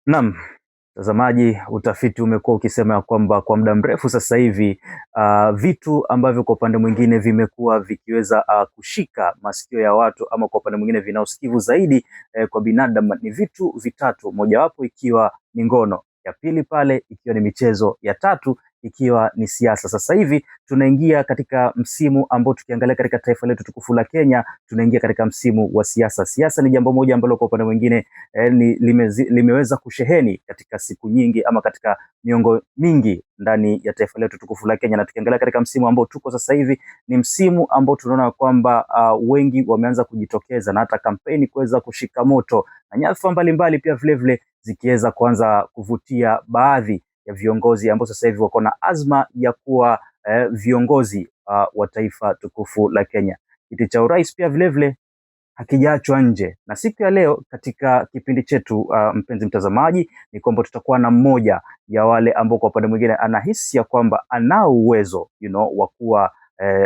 Naam, mtazamaji, utafiti umekuwa ukisema ya kwamba kwa muda mrefu sasa hivi vitu ambavyo kwa upande mwingine vimekuwa vikiweza kushika masikio ya watu ama kwa upande mwingine vina usikivu zaidi kwa binadamu ni vitu vitatu, mojawapo ikiwa ni ngono, ya pili pale ikiwa ni michezo, ya tatu ikiwa ni siasa. Sasa hivi tunaingia katika msimu ambao tukiangalia katika taifa letu tukufu la Kenya, tunaingia katika msimu wa siasa. Siasa ni jambo moja ambalo kwa upande mwingine limeweza kusheheni katika siku nyingi ama katika miongo mingi ndani ya taifa letu tukufu la Kenya, na tukiangalia katika msimu ambao tuko sasa hivi ni msimu ambao tunaona kwamba wengi wameanza kujitokeza na hata kampeni kuweza kushika moto na nyadhifa mbalimbali pia vilevile zikiweza kuanza kuvutia baadhi ya viongozi ambao sasa hivi wako na azma ya kuwa viongozi wa taifa tukufu la Kenya. Kiti cha urais pia vilevile hakijaachwa nje, na siku ya leo katika kipindi chetu mpenzi mtazamaji, ni kwamba tutakuwa na mmoja ya wale ambao kwa upande mwingine anahisi ya kwamba anao uwezo wa kuwa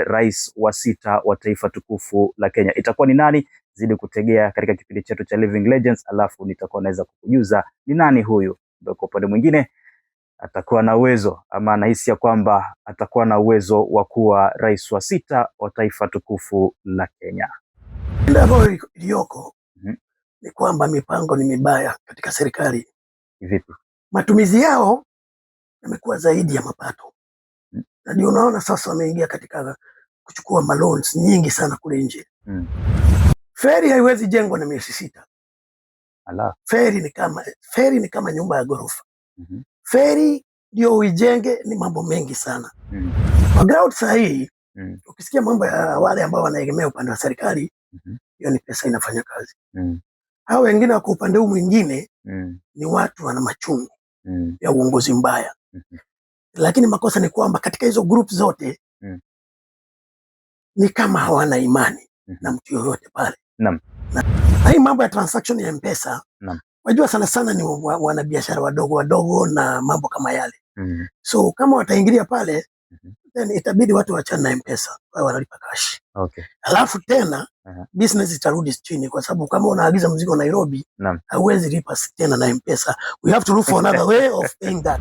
rais wa sita wa taifa tukufu la Kenya. Itakuwa ni nani? Zidi kutegea katika kipindi chetu cha Living Legends, alafu nitakuwa naweza kukujuza ni nani huyu ndio kwa upande mwingine atakuwa na uwezo ama anahisi ya kwamba atakuwa na uwezo wa kuwa rais wa sita wa taifa tukufu la Kenya. Ambayo iliyoko ni kwamba mipango ni mibaya katika serikali. Vipi? Matumizi yao yamekuwa zaidi ya mapato. Na ndio unaona sasa wameingia katika kuchukua loans nyingi sana kule nje. Feri haiwezi jengwa na miezi 6. Ala. Feri ni kama nyumba ya ghorofa. Feri ndio uijenge ni mambo mengi sana. Kwa ground sahihi, ukisikia mambo ya wale ambao wanaegemea upande wa serikali, hiyo ni pesa inafanya kazi. Hao wengine wako upande huu mwingine ni watu wana machungu ya uongozi mbaya. Lakini makosa ni kwamba katika hizo group zote ni kama hawana imani na mtu yoyote pale. Naam. Na hii mambo ya transaction ya M-Pesa, wajua sana sana ni wanabiashara wadogo wadogo na mambo kama yale. So kama wataingilia pale, then itabidi watu wachane na M-Pesa, wao wanalipa cash. Okay. Alafu tena business itarudi chini kwa sababu kama unaagiza mzigo Nairobi, hauwezi lipa tena na M-Pesa. We have to look for another way of paying that.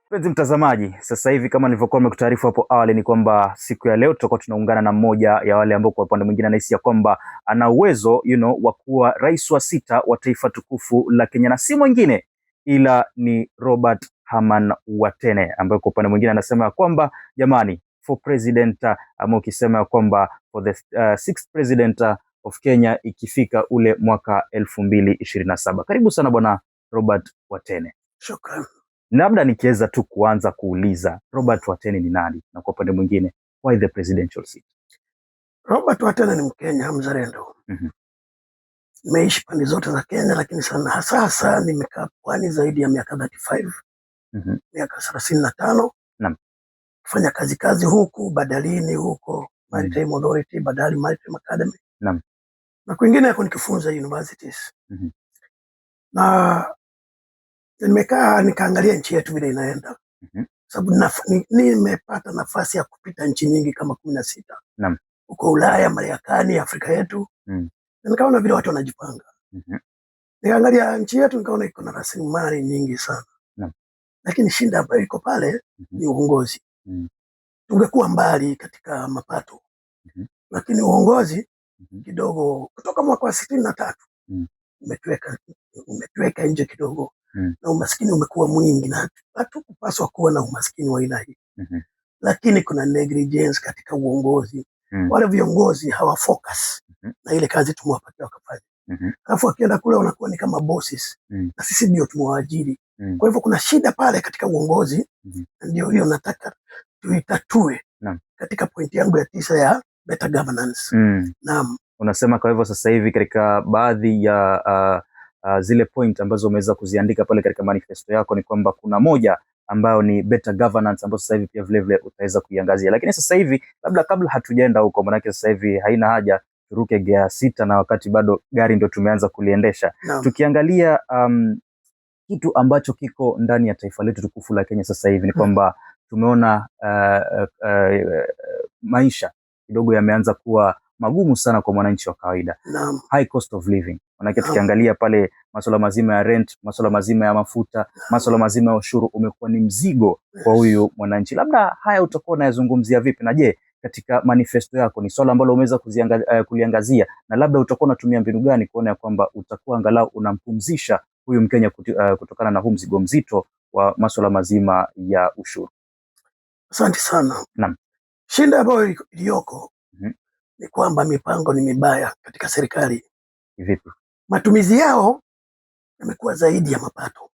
Mpenzi mtazamaji, sasa hivi kama nilivyokuwa nimekutaarifu hapo awali ni kwamba siku ya leo tutakuwa tunaungana na mmoja ya wale ambao kwa upande mwingine anahisi ya kwamba ana uwezo wa kuwa rais wa sita wa taifa tukufu la Kenya, na si mwingine ila ni Robert Herman Watene, ambaye kwa upande mwingine anasema ya kwamba jamani, for president ama ukisema ya kwamba for the sixth president of Kenya ikifika ule mwaka 2027. Karibu sana bwana Robert Watene. Shukrani. Labda nikiweza tu kuanza kuuliza Robert Watene ni nani, na kwa upande mwingine why the presidential seat? Robert Watene ni Mkenya mzalendo. Nimeishi pande zote za Kenya, lakini sana hasa nimekaa pwani zaidi ya miaka 35. Miaka 35. Naam. Kufanya kazi huku Badalini huko Maritime Authority, Badali Maritime Academy. Naam. Na kwingine yako nikifunza universities. Na nimekaa nikaangalia nchi yetu vile inaenda. Sababu nimepata nafasi ya kupita nchi nyingi kama 16. Naam. Huko Ulaya, Marekani, Afrika yetu. Na nikaona vile watu wanajipanga. Nikaangalia nchi yetu nikaona iko na rasilimali nyingi sana. Naam. Lakini shinda ambayo iko pale ni uongozi. Tungekuwa mbali katika mapato. Lakini uongozi kidogo kutoka mwaka wa 63 umetuweka nje kidogo. Na umaskini umekuwa mwingi na hatukupaswa kuwa na umaskini wa aina hii. Lakini kuna negligence katika uongozi. Wale viongozi hawafocus na ile kazi tumewapatia wakafanya. Alafu wakienda kule wanakuwa ni kama bosses. Na sisi ndio tumewaajiri. Kwa hivyo kuna shida pale katika uongozi. Ndio hiyo nataka tuitatue katika pointi yangu ya 9 ya better governance. Naam. Unasema kwa hivyo sasa hivi katika baadhi ya zile point ambazo umeweza kuziandika pale katika manifesto yako ni kwamba kuna moja ambayo ni better governance ambayo sasa hivi pia vile utaweza kuiangazia. Lakini sasa hivi labda kabla hatujaenda huko, maana sasa hivi haina haja turuke gear 6 na wakati bado gari ndio tumeanza kuliendesha. Tukiangalia kitu ambacho kiko ndani ya taifa letu tukufu la Kenya sasa hivi ni kwamba tumeona maisha kidogo yameanza kuwa magumu sana kwa mwananchi wa kawaida. High cost of living. Manake tukiangalia pale masuala mazima ya rent, masuala mazima ya mafuta, masuala mazima ya ushuru umekuwa ni mzigo kwa huyu mwananchi. Labda haya utakuwa unayazungumzia vipi? Na je, katika manifesto yako ni swala ambalo umeweza kuliangazia, na labda utakuwa unatumia mbinu gani kuona kwamba utakuwa angalau unampumzisha huyu Mkenya kutokana na huu mzigo mzito wa masuala mazima ya ushuru? Asante sana. Naam. Shida ambayo iliyoko ni kwamba mipango ni mibaya katika serikali. Vipi? Matumizi yao yamekuwa zaidi ya mapato.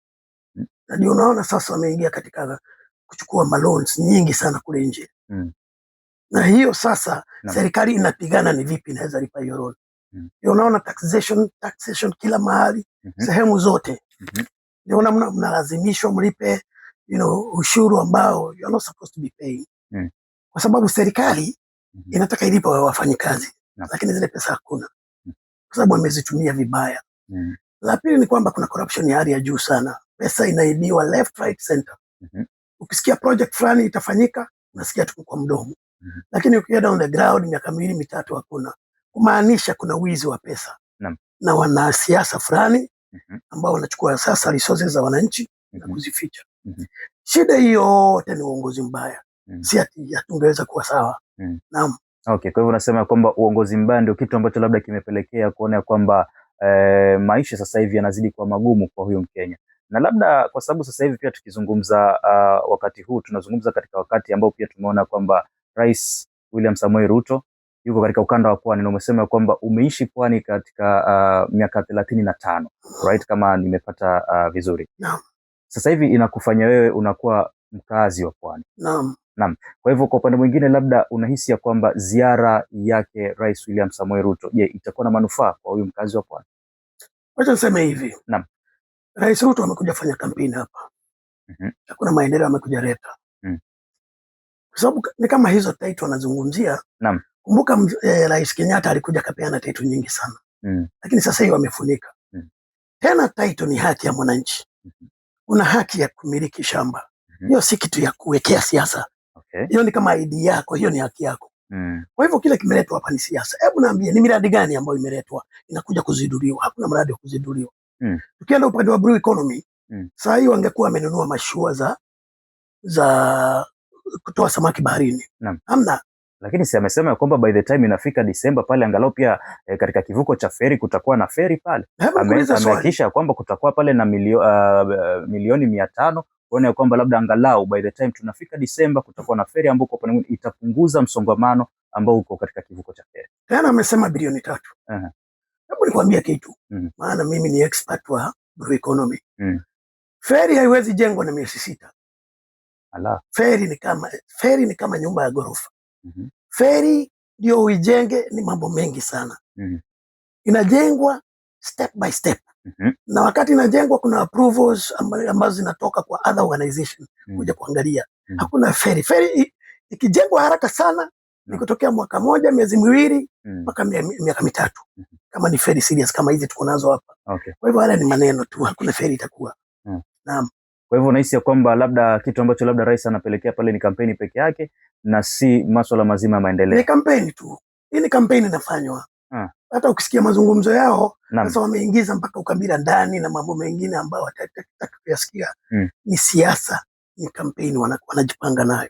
Na ndio unaona sasa wameingia katika kuchukua loans nyingi sana kule nje. Na hiyo sasa serikali inapigana ni vipi inaweza lipa hiyo loan. Ndio unaona taxation kila mahali, sehemu zote. Ndio unaona mnalazimishwa mlipe ushuru ambao you are not supposed to be paying. Kwa sababu serikali inataka ilipe wafanyikazi, lakini zile pesa hakuna. Kwa sababu wamezitumia vibaya. La pili ni kwamba kuna corruption ya hali ya juu sana. Pesa inaibiwa left, right, center. Ukisikia project fulani itafanyika, unasikia tu kwa mdomo. Lakini ukienda on the ground miaka 2-3 hakuna. Kumaanisha kuna wizi wa pesa. Na wanasiasa fulani ambao wanachukua sasa resources za wananchi na kuzificha. Shida hiyo yote ni uongozi mbaya. Si ati hatungeweza kuwa sawa. Naam. Okay, kwa hivyo unasema kwamba uongozi mbaya ndio kitu ambacho labda kimepelekea kuona kwamba maisha sasa hivi yanazidi kuwa magumu kwa huyu Mkenya. Na labda kwa sababu sasa hivi pia tukizungumza wakati huu tunazungumza katika wakati ambao pia tumeona kwamba Rais William Samoei Ruto yuko katika ukanda wa Pwani, na umesema kwamba umeishi Pwani katika miaka 35, right, kama nimepata vizuri. Naam. Sasa hivi inakufanya wewe unakuwa mkazi wa Pwani. Naam. Naam. Kwa hivyo kwa upande mwingine labda unahisi ya kwamba ziara yake Rais William Samoei Ruto, je, itakuwa na manufaa kwa huyu mkazi wa Pwani? Wacha niseme hivi. Naam. Rais Ruto amekuja fanya kampeni hapa. Hakuna maendeleo amekuja leta. Kwa sababu ni kama hizo title anazungumzia. Naam. Kumbuka Rais Kenyatta alikuja kapeana title nyingi sana. Lakini sasa hiyo wamefunika. Tena title ni haki ya mwananchi. Una haki ya kumiliki shamba. Hiyo si kitu ya kuwekea siasa. Hiyo ni kama ID yako, hiyo ni haki yako. Kwa hivyo kile kimeletwa hapa ni siasa. Hebu niambie ni miradi gani ambayo imeletwa inakuja kuziduliwa? Hakuna mradi wa kuziduliwa. Tukienda upande wa blue economy, saa hiyo wangekuwa amenunua mashua za kutoa samaki baharini. Hamna. Lakini si amesema kwamba by the time inafika Disemba pale angalau pia katika kivuko cha feri kutakuwa na feri pale. Amehakikisha kwamba kutakuwa pale na milioni 500 kuona kwamba labda angalau by the time tunafika Disemba kutakuwa na feri ambapo itapunguza msongamano ambao uko katika kivuko cha feri. Tena amesema bilioni 3. Hebu nikwambie kitu. Maana mimi ni expert wa blue economy. Feri haiwezi jengwa na miezi 6. Ala. Feri ni kama nyumba ya ghorofa. Feri ndio uijenge ni mambo mengi sana. Inajengwa step by step. Na wakati inajengwa kuna approvals ambazo zinatoka kwa other organization kuja kuangalia. Hakuna feri. Feri ikijengwa haraka sana ni kutokea mwaka 1, miezi 2 mpaka miaka 3. Kama ni feri serious kama hizi tuko nazo hapa. Kwa hivyo haya ni maneno tu, hakuna feri itakuwa. Naam. Kwa hivyo unahisi kwamba labda kitu ambacho labda rais anapelekea pale ni kampeni peke yake na si masuala mazima ya maendeleo. Ni kampeni tu. Hii ni kampeni inafanywa. Hata ukisikia mazungumzo yao sasa wameingiza mpaka ukabila ndani na mambo mengine ambayo watataka kuyasikia. Ni siasa, ni kampeni wanajipanga nayo.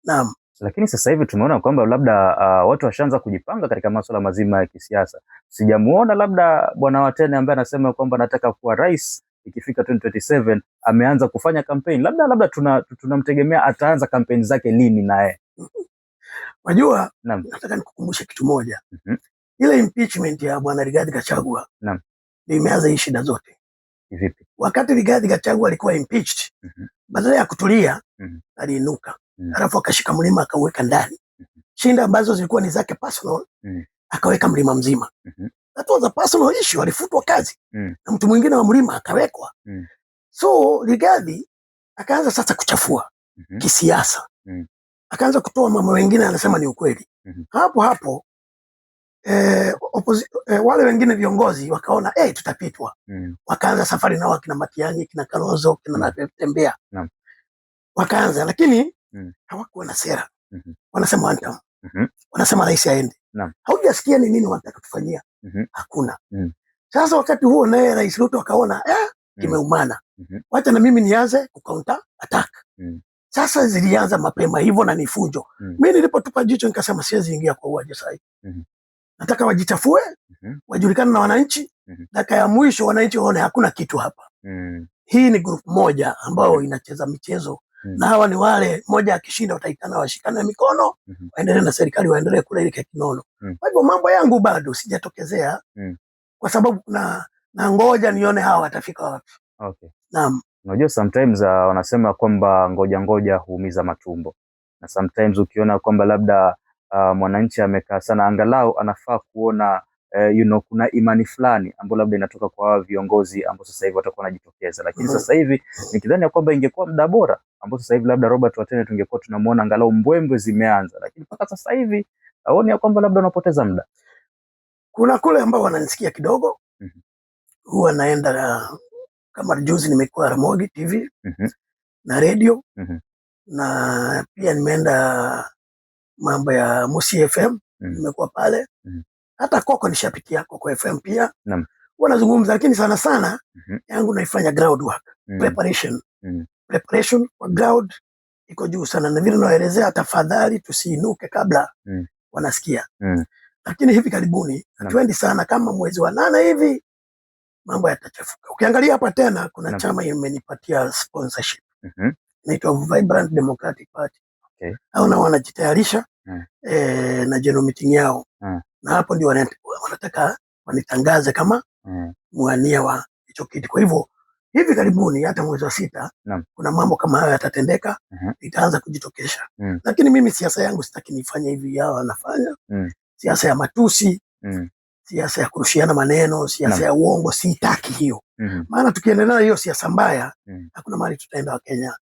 Naam. Lakini sasa hivi tumeona kwamba labda watu washaanza kujipanga katika masuala mazima ya kisiasa. Sijamuona labda Bwana Watene ambaye anasema kwamba anataka kuwa rais ikifika 2027 ameanza kufanya kampeni. Labda tunamtegemea ataanza kampeni zake lini naye? Wajua, nataka nikukumbushe kitu moja. Ile impeachment ya Bwana Rigathi Gachagua ndio imeanza hii shida zote. Vipi? Wakati Rigathi Gachagua alikuwa impeached, badala ya kutulia, aliinuka. Alafu akashika mlima akauweka ndani. Shinda ambazo zilikuwa ni zake personal, akaweka mlima mzima. That was a personal issue, alifutwa kazi. Na mtu mwingine wa mlima akawekwa. So Rigathi akaanza sasa kuchafua kisiasa. Akaanza kutoa mambo mengine anasema ni ukweli. Hapo wale wengine viongozi wakaona tutapitwa. Wakaanza safari nao kina Matiang'i, kina Kalonzo, kina Tembea. Wakaanza, lakini hawakuwa na sera. Wanasema one term. Wanasema rais aende. Haujasikia ni nini wanataka kutufanyia? Hakuna. Sasa wakati huo naye Rais Ruto akaona kimeumana. Wacha na mimi nianze counter attack. Sasa zilianza mapema hivyo na nifujo. Mimi nilipotupa jicho nikasema siwezi ingia kwa uwaje sasa. Nataka wajichafue, wajulikane na wananchi. Dakika ya mwisho wananchi waone hakuna kitu hapa. Hii ni group moja ambao inacheza michezo. Na hawa ni wale moja akishinda wataitana washikane mikono, waendelee na serikali, waendelee kula ile kinono. Kwa hivyo mambo yangu bado sijatokezea. Kwa sababu na ngoja nione hawa watafika wapi. Okay. Naam. Unajua sometimes wanasema kwamba ngoja huumiza matumbo. Na sometimes ukiona kwamba labda mwananchi amekaa sana, angalau anafaa kuona kuna imani fulani ambayo labda inatoka kwa viongozi ambao sasa hivi watakuwa wanajitokeza. Lakini sasa hivi nikidhani kwamba ingekuwa muda bora ambao sasa hivi labda Robert Watene tungekuwa tunamuona angalau mbwembwe zimeanza, lakini mpaka sasa hivi aone kwamba labda unapoteza muda. Kuna kule ambao wananisikia kidogo. Huwa naenda kama juzi nimekuwa Ramogi TV na radio na pia nimeenda mambo ya Musi FM nimekuwa pale. Hata Koko nishapitia Koko FM pia. Wanazungumza, lakini sana sana yangu naifanya ground work, preparation. Preparation kwa ground iko juu sana, na vile naelezea, tafadhali tusiinuke kabla wanasikia. Lakini hivi karibuni hatuendi sana, kama mwezi wa 8 hivi mambo yatachafuka. Ukiangalia hapa tena kuna chama imenipatia sponsorship. Inaitwa Vibrant Democratic Party. Hao na wanajitayarisha na general meeting yao. Na hapo ndio wanataka wanitangaze kama mwania wa hicho kiti. Kwa hivyo hivi karibuni hata mwezi wa 6 kuna mambo kama hayo yatatendeka, itaanza kujitokesha. Lakini mimi siasa yangu sitaki nifanye hivi yao wanafanya. Siasa ya matusi, siasa ya kurushiana maneno, siasa ya uongo, sitaki hiyo. Maana tukiendelea hiyo siasa mbaya, hakuna mahali tutaenda wa Kenya.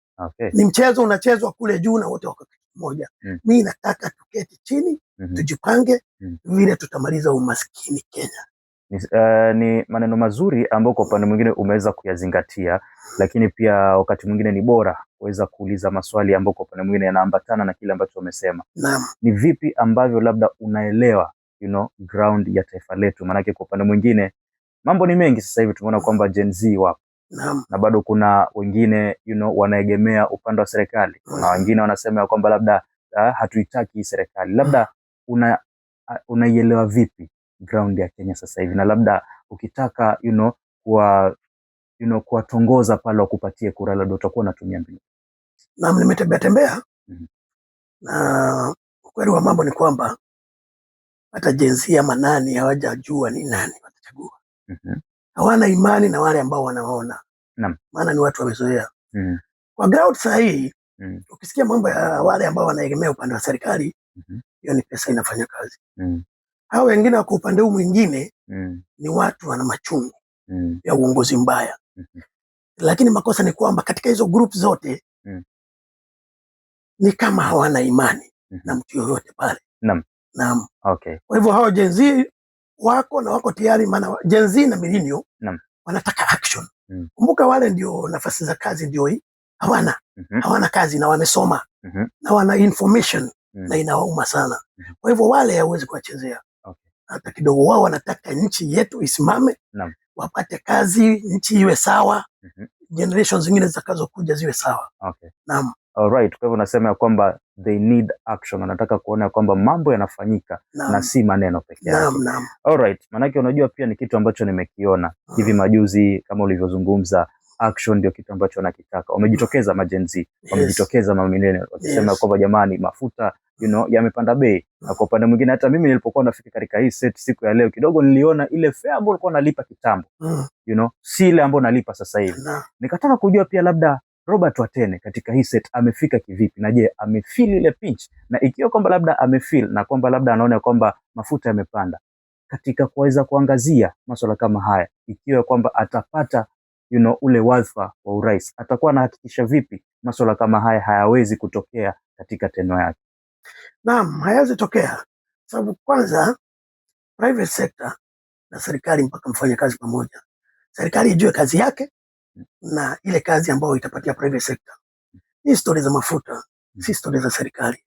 Ni mchezo unachezwa kule juu na wote wako kitu moja. Mimi nataka tuketi chini, tujipange vile tutamaliza umaskini Kenya. Ni maneno mazuri ambayo kwa upande mwingine umeweza kuyazingatia, lakini pia wakati mwingine ni bora kuweza kuuliza maswali ambayo kwa upande mwingine yanaambatana na kile ambacho umesema. Ni vipi ambavyo labda unaelewa ground ya taifa letu? Maanake kwa upande mwingine mambo ni mengi sasa hivi, tumeona kwamba Gen Z wapo na bado kuna wengine wanaegemea upande wa serikali. Kuna wengine wanasema kwamba labda hatuitaki serikali. Labda unaielewa vipi ground ya Kenya sasa hivi, na labda ukitaka kuwatongoza pale wakupatie kura, labda utakuwa unatumia mbinu? Naam, nimetembea na ukweli wa mambo ni kwamba hata Gen Z ama nani hawajajua ni nani watachagua. Hawana imani na wale ambao wanaona. Maana ni watu wamezoea. Kwa ground sahihi, ukisikia mambo ya wale ambao wanaegemea upande wa serikali, hiyo ni pesa inafanya kazi. Hao wengine wako upande huu mwingine ni watu wana machungu ya uongozi mbaya. Lakini makosa ni kwamba katika hizo group zote ni kama hawana imani na mtu yoyote pale. Naam. Okay. Kwa hivyo hao Gen Z wako tayari, maana Gen Z na millennial wanataka action. Kumbuka wale ndio nafasi za kazi ndio hii hawana. Hawana kazi na wamesoma na wana information na inawauma sana. Kwa hivyo wale hawezi kuwachezea. Hata kidogo. Wao wanataka nchi yetu isimame, wapate kazi, nchi iwe sawa, generations zingine zitakazokuja ziwe sawa. Naam. Alright, kwa hivyo nasema kwamba they need action, wanataka kuona kwamba mambo yanafanyika na si maneno pekee yake. Alright, manake unajua pia ni kitu ambacho nimekiona hivi majuzi kama ulivyozungumza, action ndio kitu ambacho nakitaka. Wamejitokeza majenzi, wamejitokeza mamillennial wakisema kwamba jamani, mafuta yamepanda bei. Na kwa upande mwingine hata mimi nilipokuwa nafika katika hii set siku ya leo, kidogo niliona ile fare ambayo nilikuwa nalipa kitambo, si ile ambayo nalipa sasa hivi. Nikataka kujua pia labda Robert Watene katika hii set amefika kivipi, na je, amefeel ile pinch? Na ikiwa kwamba labda amefeel na kwamba labda anaona kwamba mafuta yamepanda, katika kuweza kuangazia masuala kama haya, ikiwa kwamba atapata ule wadhifa wa urais, atakuwa anahakikisha vipi masuala kama haya hayawezi kutokea katika teno yake? Naam, hayawezi tokea. Sababu kwanza private sector na serikali mpaka mfanye kazi pamoja. Serikali ijue kazi yake na ile kazi ambayo itapatia private sector. Hii story za mafuta si story za serikali.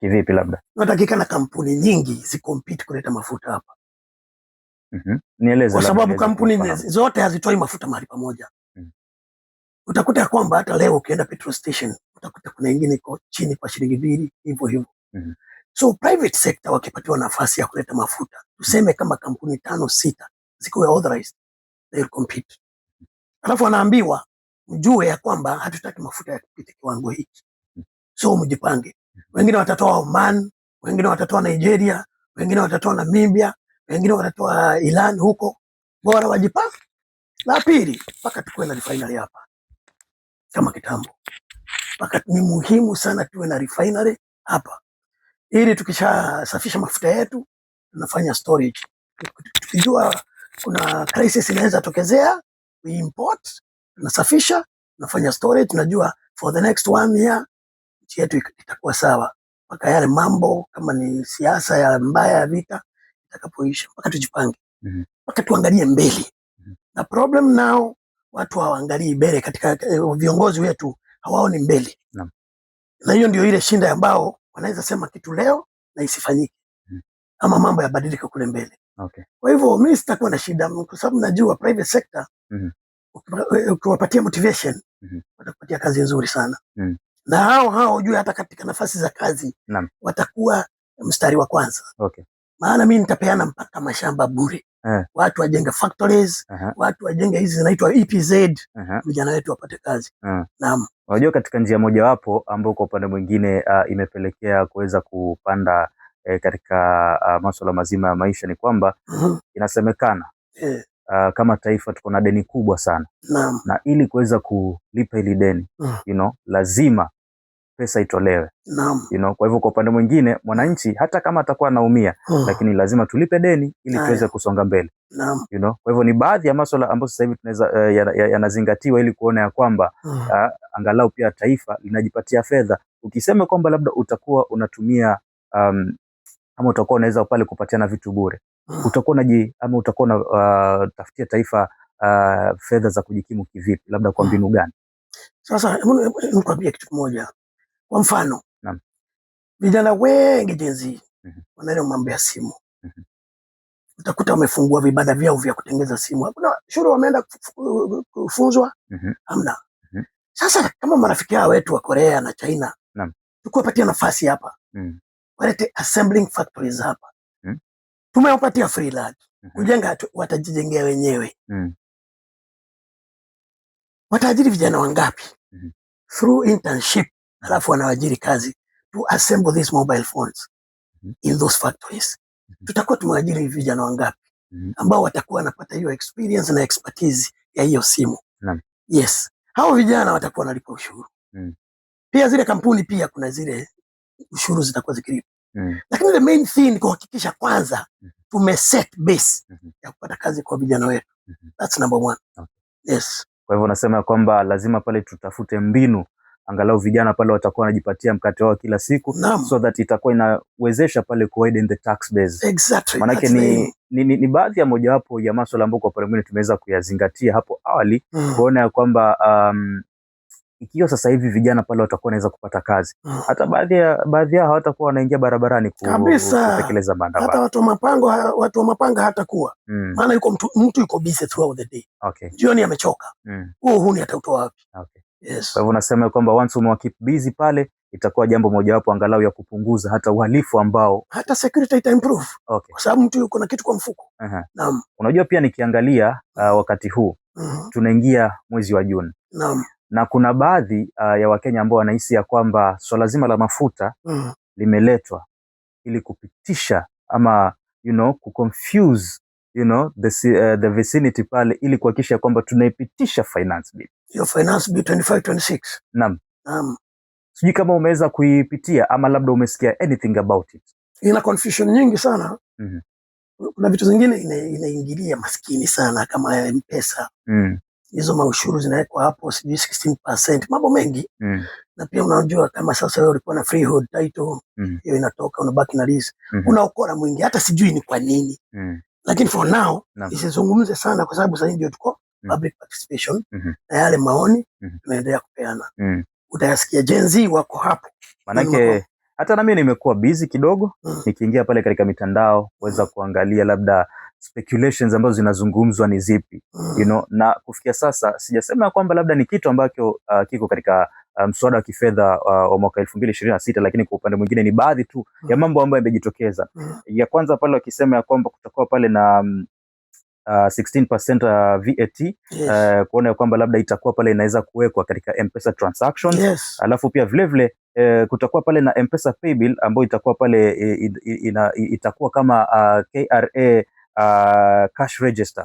Kivipi labda? Natakikana kampuni nyingi zikompete kuleta mafuta hapa. Nieleze. Kwa sababu kampuni zote hazitoi mafuta mahali pamoja. Utakuta kwamba hata leo ukienda petrol station utakuta kuna nyingine iko chini kwa shilingi 2 hivyo hivyo. So private sector wakipatiwa nafasi ya kuleta mafuta, tuseme kama kampuni 5-6 ziko authorized, they will compete. Alafu wanaambiwa mjue ya kwamba hatutaki mafuta ya kupita kiwango hiki. So mjipange. Wengine watatoa Oman, wengine watatoa Nigeria, wengine watatoa Namibia, wengine watatoa Iran huko. Bora wajipange. La pili, mpaka tuwe na refinery hapa. Kama kitambo. Mpaka ni muhimu sana tuwe na refinery hapa. Ili tukishasafisha mafuta yetu, tunafanya storage. Tukijua kuna crisis inaweza tokezea, we import, tunasafisha, tunafanya storage, tunajua for the next 1 year nchi yetu itakuwa sawa. Mpaka yale mambo kama ni siasa ya mbaya ya vita itakapoisha, mpaka tujipange. Mpaka tuangalie mbele. Na problem now watu hawaangalii mbele, katika viongozi wetu hawaoni mbele. Na hiyo ndio ile shinda ambao wanaweza sema kitu leo na isifanyike. Ama mambo yabadilike kule mbele. Kwa hivyo mimi sitakuwa na shida kwa sababu najua private sector ukiwapatia motivation watakupatia kazi nzuri sana. Na hao ujue hata katika nafasi za kazi watakuwa mstari wa kwanza. Maana mimi nitapeana mpaka mashamba bure. Watu wajenge factories, watu wajenge hizi zinaitwa EPZ, vijana wetu wapate kazi. Naam. Unajua katika njia moja wapo ambao kwa upande mwingine imepelekea kuweza kupanda katika masuala mazima ya maisha ni kwamba inasemekana kama taifa tuko na deni kubwa sana. Na ili kuweza kulipa hili deni, lazima pesa itolewe. Kwa hivyo kwa upande mwingine mwananchi hata kama atakuwa anaumia lakini lazima tulipe deni ili tuweze kusonga mbele. Kwa hivyo ni baadhi ya masuala ambayo sasa hivi tunaweza yanazingatiwa ili kuona ya kwamba angalau pia taifa linajipatia fedha. Ukisema kwamba labda utakuwa unatumia ama utakuwa unaweza pale kupatiana vitu bure, utakuwa ama utakuwa unatafutia taifa fedha za kujikimu kivipi, labda kwa mbinu gani? Sasa nikwambie kitu kimoja. Kwa mfano, vijana wengi jenzi wanaelewa mambo ya simu. Utakuta wamefungua vibanda vyao vya kutengeza simu. Hakuna shule wameenda kufunzwa, hamna. Sasa kama marafiki hao wetu wa Korea na China, tukuwapatia nafasi hapa. Walete assembling factories hapa. Tumewapatia free land. Kujenga watajijengea wenyewe. Wataajiri vijana wangapi? Through internship. Alafu wanawajiri kazi to assemble these mobile phones in those factories. Tutakuwa tumewajiri vijana wangapi ambao watakuwa wanapata hiyo experience na expertise ya hiyo simu. Yes. Hao vijana watakuwa wanalipa ushuru. Pia zile kampuni pia kuna zile ushuru zitakuwa zikilipa. Lakini the main thing ni kuhakikisha kwanza tumeset base ya kupata kazi kwa vijana wetu. That's number 1. Yes. Kwa hivyo nasema kwamba lazima pale tutafute mbinu angalau vijana pale watakuwa wanajipatia mkate wao kila siku. So that itakuwa inawezesha pale kuwiden the tax base. Exactly. Manake ni baadhi ya mojawapo ya masuala ambayo kwa pale tumeweza kuyazingatia hapo awali kuona ya kwamba ikiwa sasa hivi vijana pale watakuwa wanaweza kupata kazi, hata baadhi yao hawatakuwa wanaingia barabarani kutekeleza maandamano. Hata watu wa mapanga hatakuwa. Maana mtu yuko busy throughout the day. Jioni amechoka. Huni atautoa wapi? Yes. Kwa hivyo nasema kwamba once umewakeep busy pale itakuwa jambo mojawapo angalau ya kupunguza hata uhalifu ambao hata security ita improve. Kwa sababu mtu yuko na kitu kwa mfuko. Naam. Unajua pia nikiangalia wakati huu tunaingia mwezi wa Juni. Na kuna baadhi ya Wakenya ambao wanahisi ya kwamba swala zima la mafuta limeletwa ili kupitisha ama kuconfuse the vicinity pale ili kuhakikisha kwamba tunaipitisha finance bill. Hiyo finance bill 25-26. Naam. Sijui kama umeweza kuipitia ama labda umesikia anything about it. Ina confusion nyingi sana. Kuna vitu zingine inaingilia maskini sana kama M-Pesa. hizo maushuru zinawekwa hapo, sijui 16%, mambo mengi. Na pia unajua kama sasa wewe ulikuwa na freehold title, hiyo inatoka, unabaki na lease, unaokora mwingi, hata sijui ni kwa nini. Lakini for now isizungumze sana, kwa sababu sasa ndio tuko public participation, na yale maoni tunaendelea kupeana. Utayasikia Gen Z wako hapo. Manake hata na mimi nimekuwa busy kidogo, nikiingia pale katika mitandao kuweza kuangalia labda speculations ambazo zinazungumzwa ni zipi, you know, na kufikia sasa sijasema kwamba labda ni kitu ambacho kiko katika mswada wa kifedha wa mwaka 2026, lakini kwa upande mwingine ni baadhi tu ya mambo ambayo yamejitokeza. Ya kwanza pale wakisema ya kwamba kutakuwa pale na 16% VAT, kuona kwamba labda itakuwa pale inaweza kuwekwa katika M-Pesa transactions. Alafu pia vile vile kutakuwa pale na M-Pesa paybill ambayo itakuwa pale itakuwa kama KRA cash register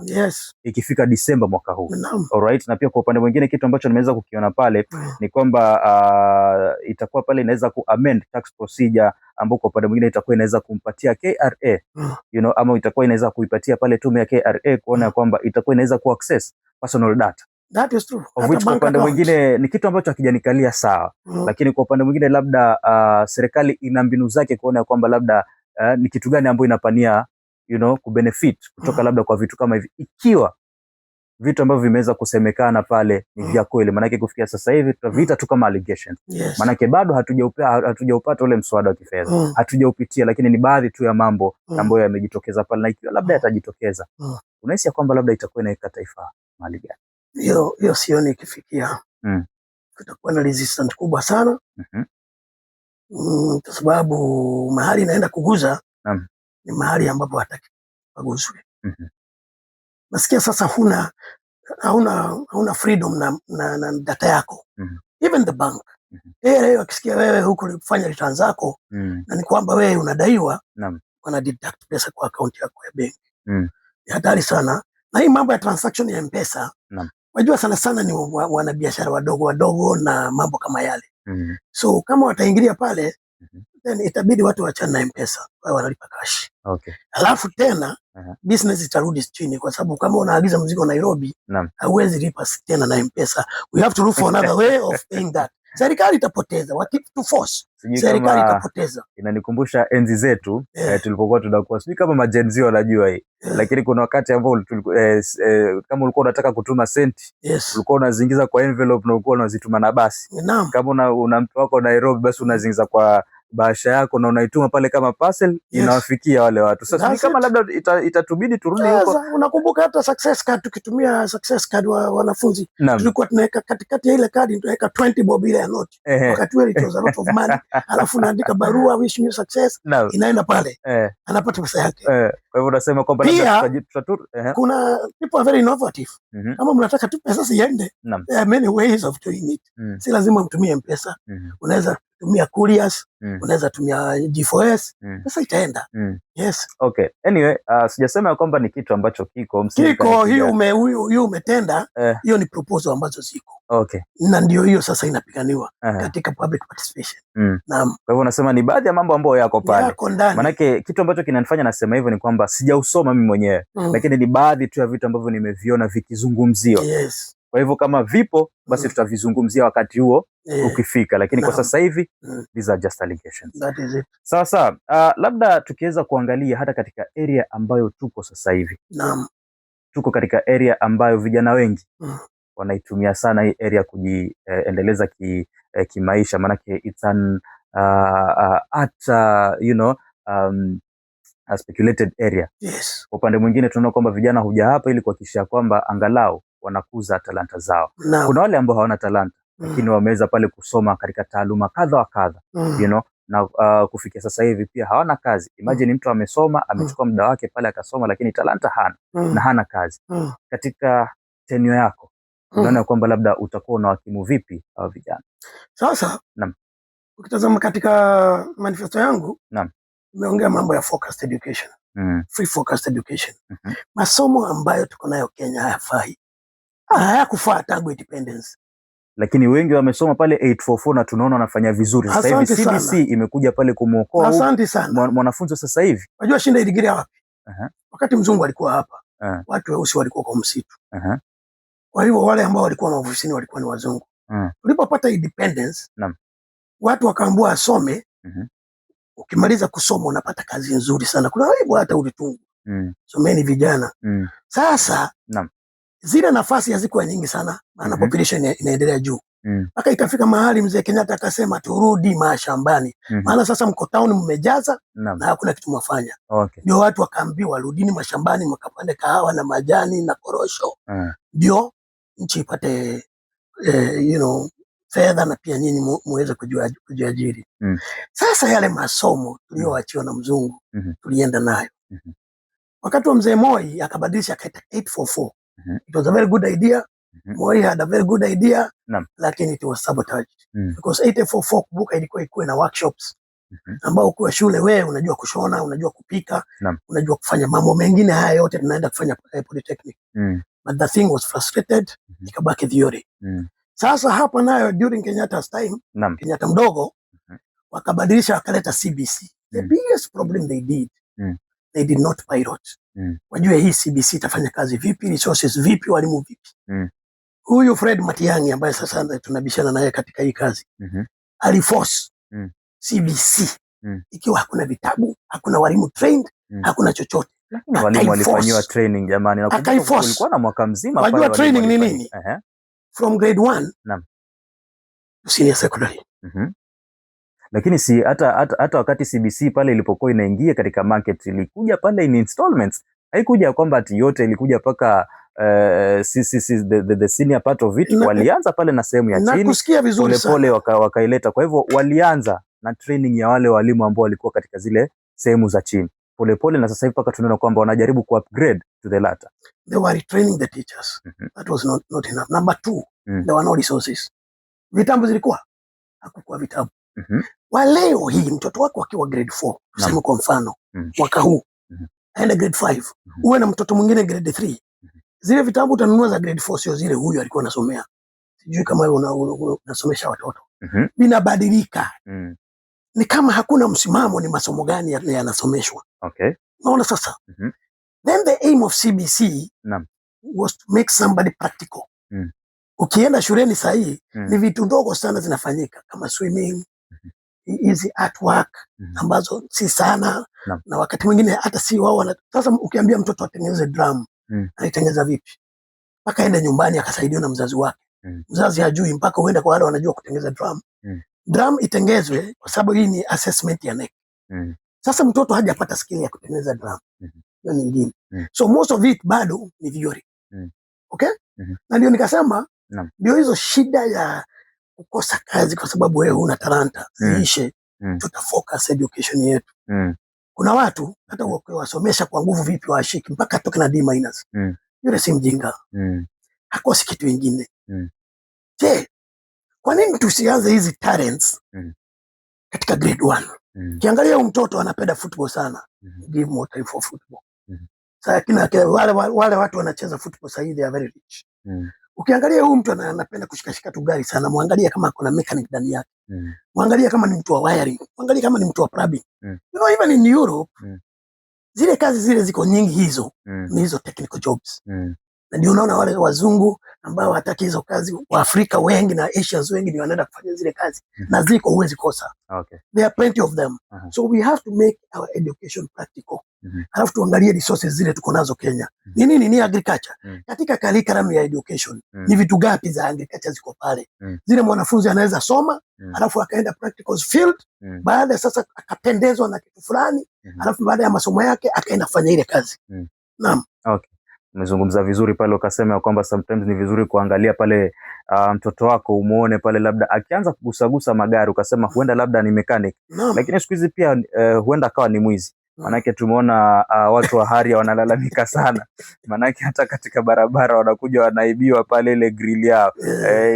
ikifika Disemba mwaka huu. Alright, na pia kwa upande mwingine kitu ambacho nimeweza kukiona pale ni kwamba itakuwa pale inaweza kuamend tax procedure, ambapo kwa upande mwingine itakuwa inaweza kumpatia KRA, you know, ama itakuwa inaweza kuipatia pale tume ya KRA kuona kwamba itakuwa inaweza kuaccess personal data. That is true. Of which kwa upande mwingine ni kitu ambacho hakijanikalia sawa. Lakini kwa upande mwingine labda serikali ina mbinu zake kuona kwamba labda ni kitu gani ambayo inapania, you know, kubenefit kutoka labda kwa vitu kama hivi, ikiwa vitu ambavyo vimeweza kusemekana pale ni vya kweli. Manake kufikia sasa hivi tutaviita tu kama allegations. Manake bado hatujaupata ule mswada wa kifedha, hatujaupitia, lakini ni baadhi tu ya mambo ambayo yamejitokeza pale, na ikiwa labda yatajitokeza, unahisi kwamba labda itakuwa inaweka taifa mahali gani? Hiyo sioni ikifikia. Kutakuwa na resistance kubwa sana. Kwa sababu mahali inaenda kuguza ni mahali ambapo hataki paguzwe. Nasikia sasa hauna freedom na data yako. Even the bank. Leo akisikia wewe huko ulifanya returns zako na ni kwamba wewe unadaiwa, wana deduct pesa kwa account yako ya benki. Ni hatari sana. Na hii mambo ya transaction ya M-Pesa, wajua sana sana ni wanabiashara wadogo na mambo kama yale. So kama wataingilia pale, then itabidi watu waachane na M-Pesa, wao wanalipa cash. Alafu tena business itarudi chini, kwa sababu kama unaagiza mzigo Nairobi, hauwezi lipa tena na M-Pesa. We have to look for another way of paying that. Serikali itapoteza, wakati to force serikali itapoteza. Inanikumbusha enzi zetu tulipokuwa tunakuwa sijui kama majenzi wanajua hii, lakini kuna wakati ambao kama ulikuwa unataka kutuma senti, ulikuwa unazingiza kwa envelope na ulikuwa unazituma na basi. Kama una mtu wako Nairobi, basi unazingiza kwa bahasha yako na unaituma pale kama parcel, inawafikia wale watu. Sasa ni kama labda itatubidi turudi huko. Unakumbuka hata success card, tukitumia success card wanafunzi, tulikuwa tunaweka katikati ya ile kadi tunaweka 20 bob ile ya note. Wakati ule it was a lot of money. Alafu naandika barua wish me success, inaenda pale, anapata pesa yake. Kwa hivyo unasema kwamba kuna people are very innovative. Kama mnataka tu pesa siende, there are many ways of doing it. Si lazima mtumie M-Pesa. Unaweza tumia couriers, unaweza tumia G4S, sasa itaenda. Okay. Anyway, sijasema kwamba ni kitu ambacho kiko hiyo umetenda, hiyo ni proposal ambazo ziko. Na ndio hiyo sasa inapiganiwa katika public participation. Naam. Kwa hivyo unasema ni baadhi ya mambo ambayo yako pale. Manake kitu ambacho kinanifanya nasema hivyo ni kwamba sijausoma mimi mwenyewe, lakini ni baadhi tu ya vitu ambavyo nimeviona vikizungumziwa. Kwa hivyo kama vipo basi tutavizungumzia wakati huo ukifika, lakini kwa sasa hivi these are just allegations. That is it. Sasa labda tukiweza kuangalia hata katika area ambayo tuko sasa hivi. Tuko katika area ambayo vijana wengi wanaitumia sana hii area kujiendeleza kimaisha, manake it's an a speculated area. Kwa upande mwingine tunaona kwamba vijana huja hapa ili kuhakikisha kwamba angalau wanakuza talanta zao. Kuna wale ambao hawana talanta lakini wameweza pale kusoma katika taaluma kadha wa kadha, you know, na kufikia sasa hivi pia hawana kazi. Imagine mtu amesoma, amechukua muda wake pale akasoma, lakini talanta hana na hana kazi. Katika tenure yako unaona kwamba labda utakuwa unawakimu vipi hao vijana? Sasa ukitazama katika manifesto yangu, nimeongea mambo ya focused education, free focused education. Masomo ambayo tuko nayo Kenya hayafai, hayakufaa tangu independence. Lakini wengi wamesoma pale 844 na tunaona wanafanya vizuri. Sasa hivi CBC imekuja pale kumuokoa mwanafunzi sasa hivi. Unajua shinda idigiria wapi? Wakati mzungu alikuwa hapa, watu weusi walikuwa kwa msitu. Kwa hivyo wale ambao walikuwa maofisini walikuwa ni wazungu. Tulipopata independence, watu wakaambiwa asome. Ukimaliza kusoma unapata kazi nzuri sana. Kuna hivyo hata ulitungu. Someni vijana. Sasa zile nafasi hazikuwa nyingi sana, maana population inaendelea juu. Mpaka ikafika mahali mzee Kenyatta akasema turudi mashambani. Maana sasa mko town mmejaza na hakuna kitu mwafanya. Ndio watu wakaambiwa rudini mashambani mkapande kahawa na majani na korosho. Ndio nchi ipate fedha na pia nyinyi muweze kujiajiri. Sasa yale masomo tulioachiwa na mzungu tulienda nayo. Wakati wa mzee Moi akabadilisha akaita 844. It was a very good idea. Moi had a very good idea, lakini it was sabotaged. Because 844 kumbuka ilikuwa ikuwe na workshops. Ambao kwa shule wewe unajua kushona, unajua kupika, unajua kufanya mambo mengine haya yote tunaenda kufanya polytechnic. But the thing was frustrated, ikabaki theory. Sasa hapa nayo during Kenyatta's time, Kenyatta mdogo, wakabadilisha wakaleta CBC. The biggest problem they did not pilot. Wajue hii CBC itafanya kazi vipi, resources vipi, walimu vipi. Huyu Fred Matiang'i ambaye sasa tunabishana naye katika hii kazi, aliforce CBC ikiwa hakuna vitabu, hakuna walimu trained, hakuna chochote. Walimu walifanywa training jamani, na kulikuwa na mwaka mzima pale. Wajua training ni nini? From grade 1 to senior secondary. Lakini si hata wakati CBC pale ilipokuwa inaingia katika market ilikuja pale in installments. Haikuja kwamba ati yote ilikuja paka the senior part of it. Walianza pale na sehemu ya chini. Pole wakaileta. Kwa hivyo walianza na training ya wale walimu ambao walikuwa katika zile sehemu za chini. Pole na sasa hivi paka tunaona kwamba wanajaribu ku upgrade to the latter. They were training the teachers. That was not enough. Number 2, there were no resources. Vitabu zilikuwa? Hakukuwa vitabu. Wa leo hii mtoto wako akiwa grade 4, tuseme kwa mfano, mwaka huu, aenda grade 5, uwe na mtoto mwingine grade 3. Zile vitabu utanunua za grade 4 sio zile huyu alikuwa anasomea. Sijui kama wewe unasomesha watoto. Vinabadilika. Ni kama hakuna msimamo ni masomo gani yanasomeshwa. Naona sasa. Then the aim of CBC was to make somebody practical. Ukienda shuleni sahi ni vitu ndogo sana zinafanyika kama swimming, hizi artwork ambazo si sana na wakati mwingine hata si wao. Sasa ukiambia mtoto atengeneze drum, anaitengeneza vipi? Mpaka aende nyumbani akasaidiwa na mzazi wake. Mzazi hajui mpaka uende kwa wale wanajua kutengeneza drum. Drum itengezwe kwa sababu hii ni assessment ya NEC. Sasa mtoto hajapata skill ya kutengeneza drum. Hiyo nyingine. So most of it bado ni theory. Okay? Na ndio nikasema ndio hizo shida ya kukosa kazi kwa sababu wewe huna talanta. Ziishe. Tutafocus education yetu. Kuna watu hata wasomesha kwa nguvu vipi washiki mpaka atoke na D-. Yule si mjinga. Hakosi kitu kingine. Je, kwa nini tusianze hizi talents katika grade 1? Kiangalia huyu mtoto anapenda football sana. Give more time for football. Sasa wale watu wanacheza football sasa hivi they are very rich. Ukiangalia huyu mtu anapenda kushikashika tu gari sana, muangalia kama kuna mechanic ndani yake. Muangalia kama ni mtu wa wiring, muangalia kama ni mtu wa plumbing. You know, even in Europe, zile kazi zile ziko nyingi hizo, ni hizo technical jobs. Na ndio unaona wale wazungu ambao hataki hizo kazi, wa Afrika wengi na Asians wengi ndio wanaenda kufanya zile kazi. Na ziko huwezi kosa. There are plenty of them. So we have to make our education practical. Halafu tuangalie resources zile tuko nazo Kenya. Ni nini? Ni agriculture. Katika curriculum ya education, ni vitu gapi za agriculture ziko pale? Zile mwanafunzi anaweza soma, halafu akaenda practical field, baada sasa akapendezwa na kitu fulani, halafu baada ya masomo yake akaenda kufanya ile kazi. Naam. Umezungumza vizuri pale ukasema kwamba sometimes ni vizuri kuangalia pale mtoto wako umuone pale labda akianza kugusagusa magari ukasema huenda labda ni mechanic. Lakini siku hizi pia huenda akawa ni mwizi. Manake tumeona watu wa Haria wanalalamika sana. Manake hata katika barabara wanakuja wanaibiwa pale ile grill yao.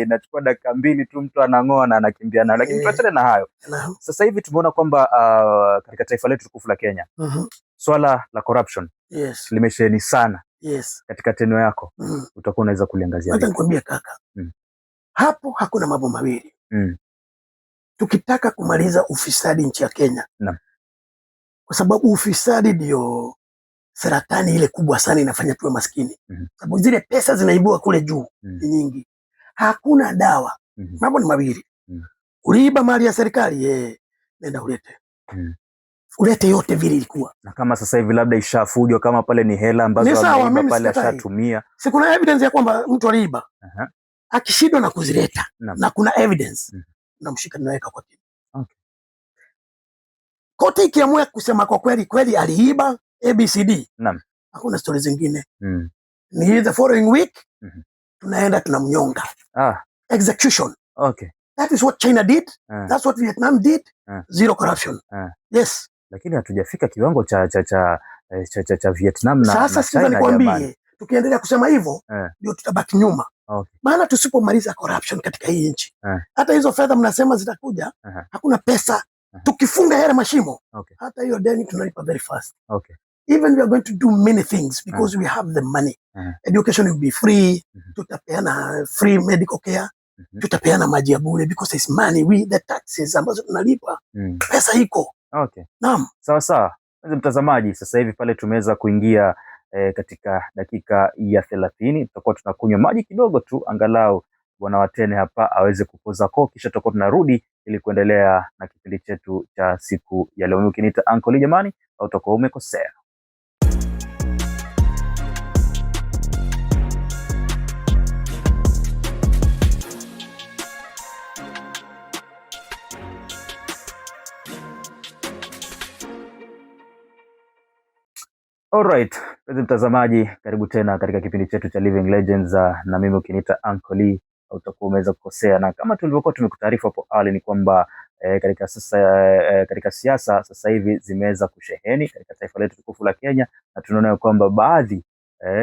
Inachukua dakika 2 tu mtu anang'oa na anakimbia nayo. Lakini tuachane na hayo. Sasa hivi tumeona kwamba katika taifa letu tukufu la Kenya, swala la corruption limesheheni sana. Katika tenyo yako utakuwa unaweza kuliangazia. Hata nikwambie kaka. Hapo hakuna mambo mawili. Tukitaka kumaliza ufisadi nchi ya Kenya. Kwa sababu ufisadi ndio saratani ile kubwa sana inafanya tuwe maskini. Sababu zile pesa zinaibua kule juu ni nyingi. Hakuna dawa. Mambo ni mawili. Uliiba mali ya serikali, nenda ulete. Ulete yote vile ilikuwa. Na kama sasa hivi labda ishafujwa, kama pale ni hela ambazo ameiba pale ashatumia. Si kuna evidence ya kwamba mtu aliiba. Akishindwa na kuzileta na kuna evidence, namshika naweka kwa kiti. Okay. Kote ikiamua kusema kwa kweli aliiba ABCD. Naam. Hakuna stories zingine. Ni the following week tunaenda tunamnyonga. Execution. Okay. That is what China did. That's what Vietnam did. Zero corruption. Yes. Lakini hatujafika kiwango cha Vietnam na sasa China. Nikwambie, tukiendelea kusema hivyo ndio tutabaki nyuma. Okay. Maana tusipomaliza corruption katika hii nchi, hata hizo fedha mnasema zitakuja, hakuna pesa. Tukifunga yale mashimo, hata hiyo deni tunalipa very fast. Okay. Even we are going to do many things because we have the money. Education will be free. Tutapeana free medical care. Tutapeana maji ya bure because it's money. We the taxes ambazo tunalipa. Pesa iko. Okay. Naam. Sawa sawa. Mtazamaji, sasa hivi pale tumeweza kuingia katika dakika ya 30. Tutakuwa tunakunywa maji kidogo tu, angalau Bwana Watene hapa aweze kupoza koo, kisha tutakuwa tunarudi ili kuendelea na kipindi chetu cha siku ya leo. Ukiniita Uncle Lee jamani, au utakuwa umekosea. Alright, mtazamaji, karibu tena katika kipindi chetu cha Living Legends, na mimi ukiniita Uncle Lee utakuwa umeweza kukosea. Na kama tulivyokuwa tumekutaarifu hapo awali ni kwamba katika siasa sasa hivi zimeweza kusheheni katika taifa letu tukufu la Kenya, na tunaona kwamba baadhi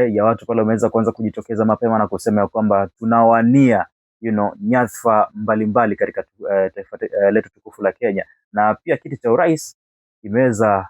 ya watu pale wameweza kuanza kujitokeza mapema na kusema kwamba tunawania nyadhifa mbalimbali katika taifa letu tukufu la Kenya, na pia kiti cha urais imeweza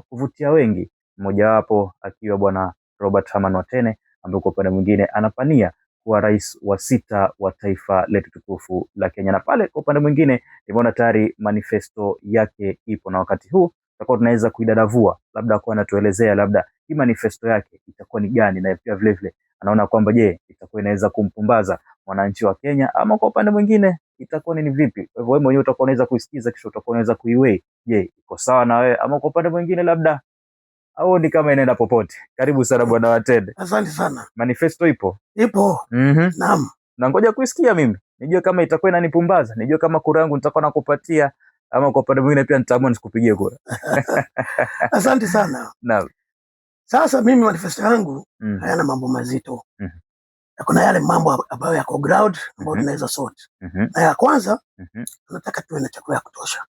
kuvutia wengi, mmojawapo akiwa Bwana Robert Herman Watene ambaye kwa upande mwingine anapania kuwa rais wa 6 wa taifa letu tukufu la Kenya. Na pale kwa upande mwingine nimeona tayari manifesto yake ipo, na wakati huu tutakuwa tunaweza kuidadavua, labda kwa anatuelezea labda hii manifesto yake itakuwa ni gani, na pia vile vile anaona kwamba je, itakuwa inaweza kumpumbaza mwananchi wa Kenya, ama kwa upande mwingine itakuwa ni vipi. Kwa hivyo wewe mwenyewe utakuwa unaweza kuisikiza, kisha utakuwa unaweza kuiweigh, je iko sawa na wewe, ama kwa upande mwingine labda au ni kama inaenda popote. Karibu sana Bwana Watene. Asante sana. Manifesto ipo? Ipo. Naam. Na ngoja kuisikia mimi, nijue kama itakuwa inanipumbaza, nijue kama kura yangu nitakuwa nakupatia, ama kwa upande mwingine pia nitaamua nisikupigie kura. Asante sana. Naam. Sasa mimi manifesto yangu hayana mambo mazito. Kuna yale mambo ambayo yako ground ambayo tunaweza sort. Na ya kwanza tunataka tuwe na chakula ya kutosha.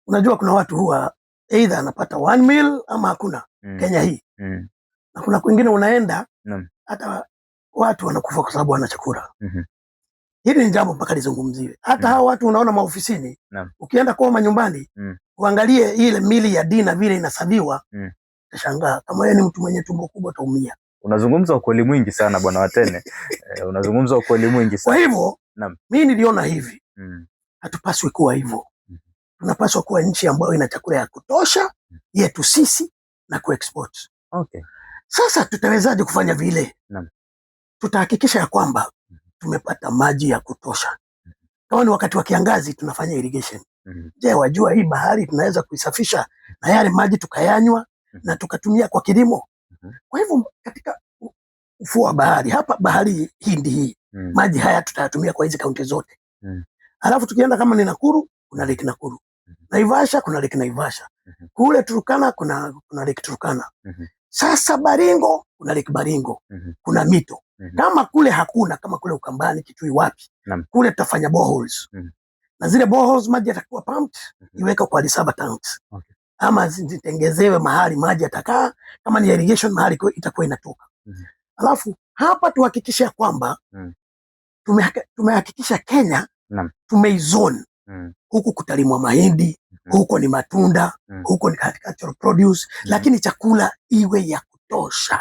Unajua kuna watu huwa either anapata 1 meal ama hakuna. Kenya hii. Na kuna kwingine unaenda hata watu wanakufa kwa sababu wana chakula. Hili ni jambo mpaka lizungumziwe. Hata hao watu unaona maofisini, ukienda kwa manyumbani, uangalie ile mili ya dina vile inasabiwa, utashangaa kama yeye ni mtu mwenye tumbo kubwa utaumia. Unazungumza ukweli mwingi sana Bwana Watene. Unazungumza ukweli mwingi sana. Kwa hivyo, mimi niliona hivi. Hatupaswi kuwa hivyo. Tunapaswa kuwa nchi ambayo ina chakula ya kutosha yetu sisi na kuexport. Okay. Sasa tutawezaje kufanya vile? Tutahakikisha ya kwamba tumepata maji ya kutosha. Kama ni wakati wa kiangazi tunafanya irrigation. Je, wajua hii bahari tunaweza kuisafisha na yale maji tukayanywa na tukatumia kwa kilimo? Kwa hivyo katika ufuo wa bahari, hapa bahari Hindi hii, maji haya tutayatumia kwa hizi kaunti zote. Alafu tukienda kama ni Nakuru, kuna Lake Nakuru. Naivasha kuna Lake Naivasha. Kule Turkana kuna Lake Turkana. Sasa Baringo kuna Lake Baringo. Kuna mito. Kama kule hakuna, kama kule Ukambani, Kitui, wapi, kule tutafanya boreholes. Na zile boreholes maji yatakuwa pumped, iweka kwa reserve tanks. Ama zitengezewe mahali maji yatakaa, kama ni irrigation mahali itakuwa inatoka. Alafu hapa tuhakikisha kwamba tumehakikisha Kenya tumeizone. Huku kutalimwa mahindi, huko ni matunda, huko ni agricultural produce, lakini chakula iwe ya kutosha.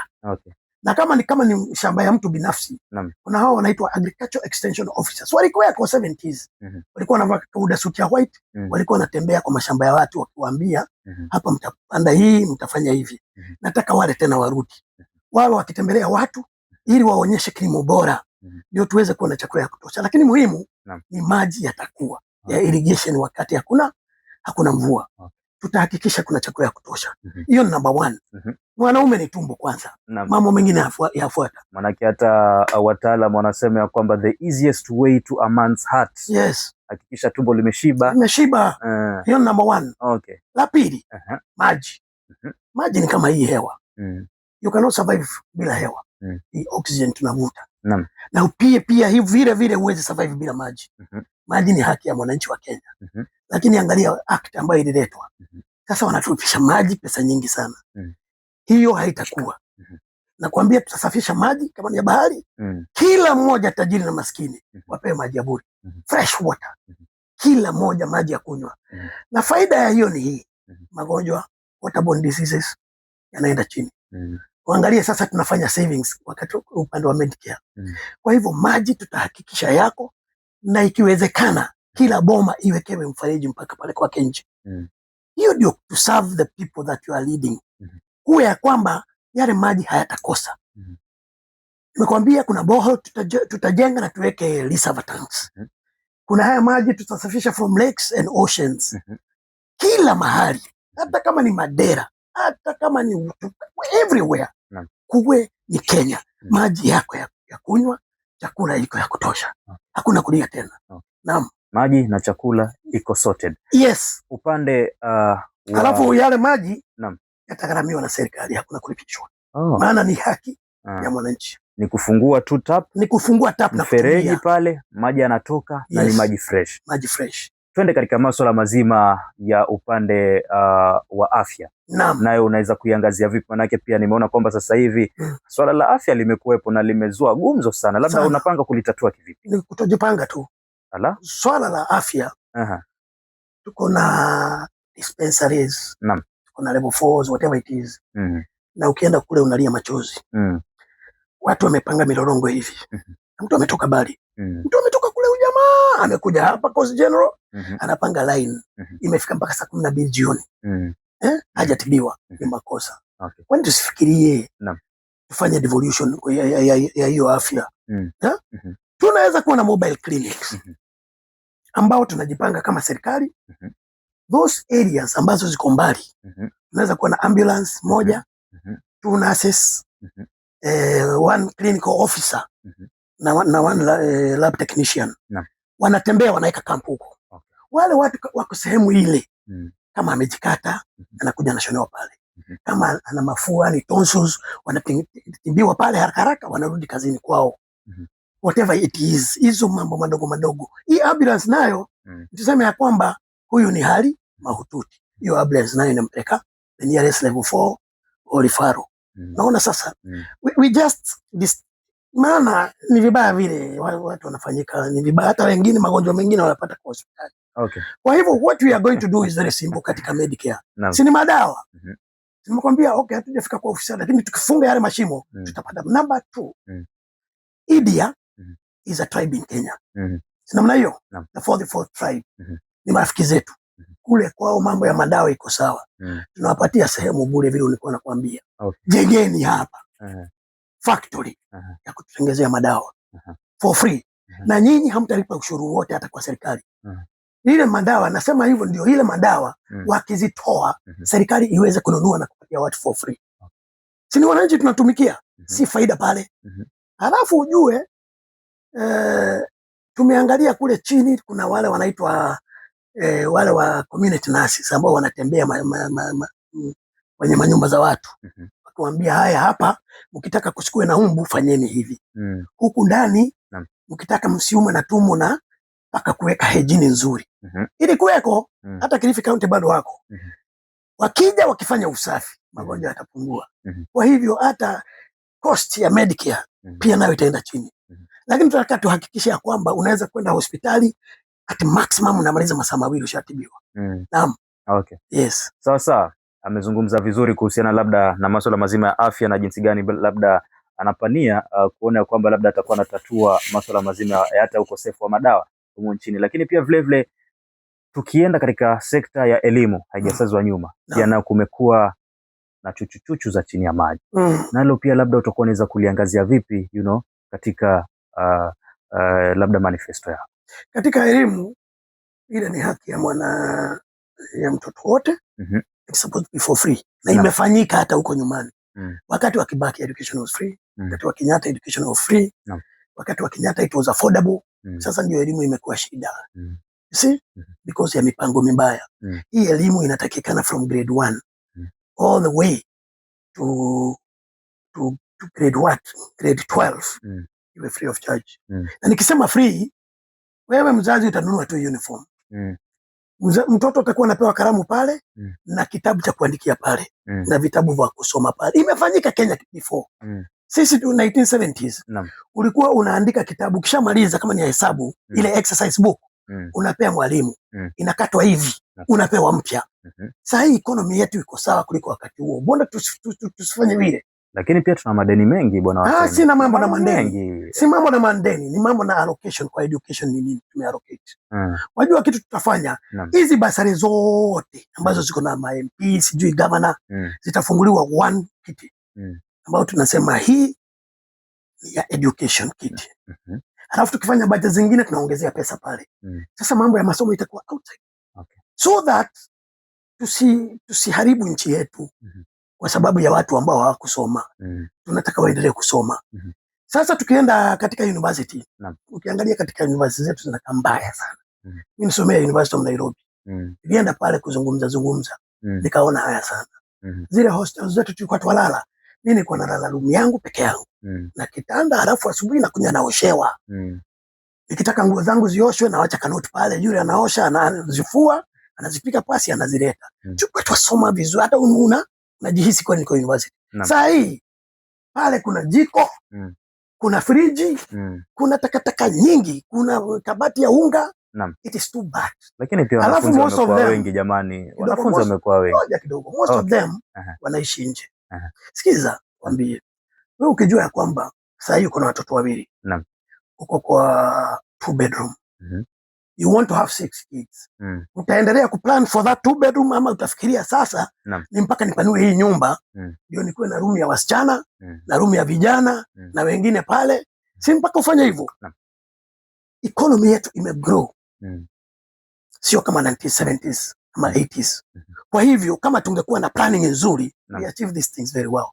Na kama ni shamba ya mtu binafsi, kuna hao wanaitwa agricultural extension officers. Walikuwa kwa 70s. Walikuwa wanavaa kauda suit ya white, walikuwa wanatembea kwa mashamba ya watu wakiwaambia hapa mtapanda hii, mtafanya hivi. Nataka wale tena warudi. Wao wakitembelea watu ili waonyeshe kilimo bora. Ndio tuweze kuwa na chakula ya kutosha. Lakini muhimu ni maji yatakuwa ya irrigation wakati hakuna mvua. Tutahakikisha kuna chakula ya kutosha. Hiyo ni number 1. Mwanaume ni tumbo kwanza. Mambo mengine yafuata. Manake hata wataalamu wanasema ya kwamba the easiest way to a man's heart. Yes. Hakikisha tumbo limeshiba. Hiyo ni number 1. Okay. La pili, maji. Maji ni kama hii hewa. You cannot survive bila hewa. Hii oxygen tunavuta. Na pia hivi vile huwezi survive bila maji. Maji ni haki ya mwananchi wa Kenya. Lakini angalia act ambayo ililetwa. Sasa wanatupisha maji pesa nyingi sana. Hiyo haitakuwa. Nakwambia tutasafisha maji kama ni ya bahari. Kila mmoja tajiri na maskini wapewe maji ya bure. Fresh water. Kila mmoja maji ya kunywa. Na faida ya hiyo ni hii. Magonjwa, waterborne diseases yanaenda chini. Uangalie sasa tunafanya savings wakati upande wa Medicare. Kwa hivyo maji tutahakikisha yako, na ikiwezekana kila boma iwekewe mfereji mpaka pale kwake nje. Hiyo ndio to serve the people that you are leading. Kuwe ya kwamba yale maji hayatakosa. Nimekwambia kuna borehole tutajenga na tuweke reservoir tanks. Kuna haya maji tutasafisha from lakes and oceans. Kila mahali, hata kama ni Madera, hata kama ni everywhere. Kuwe ni Kenya. Maji yako ya kunywa, chakula iko ya kutosha. Hakuna kulia tena. Naam. Maji na chakula iko sorted. Yes. Upande alafu yale maji yatagharamiwa na serikali, hakuna kulipishwa. Maana ni haki ya mwananchi. Ni kufungua tu tap. Ni kufungua tap na mfereji pale, maji yanatoka. Na ni maji fresh. Maji fresh. Twende katika masuala mazima ya upande wa afya. Nayo unaweza kuiangazia vipi? Manake pia nimeona kwamba sasa hivi swala la afya limekuwepo na limezua gumzo sana. Labda unapanga kulitatua kivipi? Ni kutojipanga tu. Swala la afya. Tuko na dispensaries. Tuko na level 4s, whatever it is. Na ukienda kule unalia machozi. Watu wamepanga milolongo hivi. Mtu ametoka Bali. Mtu ametoka kule ujamaa, amekuja hapa Coast General, anapanga line. Imefika mpaka saa 12 jioni. Hajatibiwa. Ni makosa. Kwani tusifikirie tufanye devolution ya hiyo afya. Tunaweza kuwa na mobile clinics ambao tunajipanga kama serikali. Those areas ambazo ziko mbali, tunaweza kuwa na ambulance moja, 2 nurses, 1 clinical officer na one lab technician. Wanatembea wanaweka kampu huko. Wale watu wako sehemu ile, kama amejikata anakuja anashonewa pale. Kama ana mafua ni tonsils, wanatimbiwa pale haraka haraka, wanarudi kazini kwao. Whatever it is, hizo mambo madogo madogo. Hii ambulance nayo tuseme ya kwamba huyu ni hali mahututi, hiyo ambulance nayo inampeleka the nearest level 4 or referral. Naona sasa we just maana ni vibaya vile watu wanafanyika, ni vibaya. Hata wengine magonjwa mengine wanapata kwa hospitali. Kwa hivyo what we are going to do is very simple katika Medicare. Si ni madawa. Nimekwambia hatujafika kwa ofisi, lakini tukifunga yale mashimo tutapata. Number 2, India is a tribe in Kenya. Namna hiyo, the 44th tribe. Ni marafiki zetu. Kule kwao mambo ya madawa iko sawa. Tunawapatia sehemu bure vile nilikuwa nakwambia. Jengeni hapa factory ya kutengenezea madawa for free. Na nyinyi hamtalipa ushuru wote hata kwa serikali. Ile madawa, nasema hivyo, ndio ile madawa wakizitoa serikali iweze kununua na kupatia watu for free. Si ni wananchi tunatumikia, si faida pale. Halafu ujue tumeangalia kule chini kuna wale wanaitwa wale wa community nurses ambao wanatembea kwenye manyumba za watu. Wakiwaambia haya, hapa mkitaka kusikue na umbu fanyeni hivi. Huku ndani mkitaka msiume na tumbo na paka kuweka hygiene nzuri. Ili kuweko hata Kilifi County bado wako. Wakija wakifanya usafi, magonjwa yatapungua. Kwa hivyo hata cost ya Medicare pia nayo itaenda chini. Lakini tunataka tuhakikishe ya kwamba unaweza kwenda hospitali at maximum unamaliza masaa 2 ushatibiwa. Naam. Yes. Sawa. Amezungumza vizuri kuhusiana labda na masuala mazima ya afya na jinsi gani labda anapania kuona kwamba labda atakuwa anatatua masuala mazima ya hata ukosefu wa madawa humu nchini. Lakini pia vile vile tukienda katika sekta ya elimu haijasazwa nyuma, pia na kumekuwa na chuchu za chini ya maji. Nalo pia labda utakuwa unaweza kuliangazia vipi katika labda manifesto yao? Katika elimu, ile ni haki ya ya mtoto wote. It's supposed to be for free. Na imefanyika hata huko nyumbani. Wakati wa Kibaki education was free. Wakati wa Kenyatta education was free. Wakati wa Kenyatta it was affordable. Sasa ndio elimu imekuwa shida. You see? Because ya mipango mibaya. Hii elimu inatakikana from grade 1 all the way to grade what? Grade 12. Iwe free of charge. Na nikisema free, wewe mzazi utanunua tu uniform. Mtoto atakuwa anapewa kalamu pale na kitabu cha kuandikia pale na vitabu vya kusoma pale. Imefanyika Kenya before. Sisi tu 1970s. Ulikuwa unaandika kitabu kishamaliza kama ni hesabu, ile exercise book unapea mwalimu. Inakatwa hivi, unapewa mpya. Sasa hii economy yetu iko sawa kuliko wakati huo. Mbona tusifanye vile? Lakini pia tuna madeni mengi bwana watu. Sina mambo na madeni. Si mambo na madeni, ni mambo na allocation kwa education ni nini tumeallocate. Wajua kitu tutafanya, hizi basari zote ambazo ziko na MP, sijui governor, zitafunguliwa one kiti. Ambao tunasema hii ya education kiti. Alafu tukifanya budget zingine tunaongezea pesa pale. Sasa mambo ya masomo itakuwa outside. So that tusiharibu nchi yetu. Kwa sababu ya watu ambao hawakusoma. Tunataka waendelee kusoma. Sasa tukienda katika university, ukiangalia katika university zetu zinakaa mbaya sana. Mimi nisomea University of Nairobi. Nilienda pale kuzungumza. Nikaona haya sana. Zile hostels zetu tulikuwa twalala. Mimi nilikuwa nalala room yangu peke yangu. Na kitanda, halafu asubuhi nakuja naoshewa. Nikitaka nguo zangu zioshwe na wacha kanoti pale, yule anaosha, anazifua, anazipika pasi, anazileta. Chukua twasoma vizuri, hata unajihisi kwa niko university. Saa hii pale kuna jiko, kuna friji, kuna takataka nyingi, kuna kabati ya unga. It is too bad. Lakini pia wanafunzi wamekuwa wengi jamani. Wanafunzi wamekuwa wengi. Ngoja kidogo. Most of them wanaishi nje. Sikiza, kwambie. Wewe ukijua ya kwamba saa hii uko na watoto wawili. Uko kwa 2 bedroom. You want to have 6 kids. Utaendelea kuplan for that 2 bedroom ama utafikiria sasa ni mpaka nipanue hii nyumba ndio nikuwe na room ya wasichana na room ya vijana na wengine pale. Si mpaka ufanye hivyo. Economy yetu imegrow. Sio kama 1970s ama 80s. Kwa hivyo kama tungekuwa na planning nzuri, we achieve these things very well.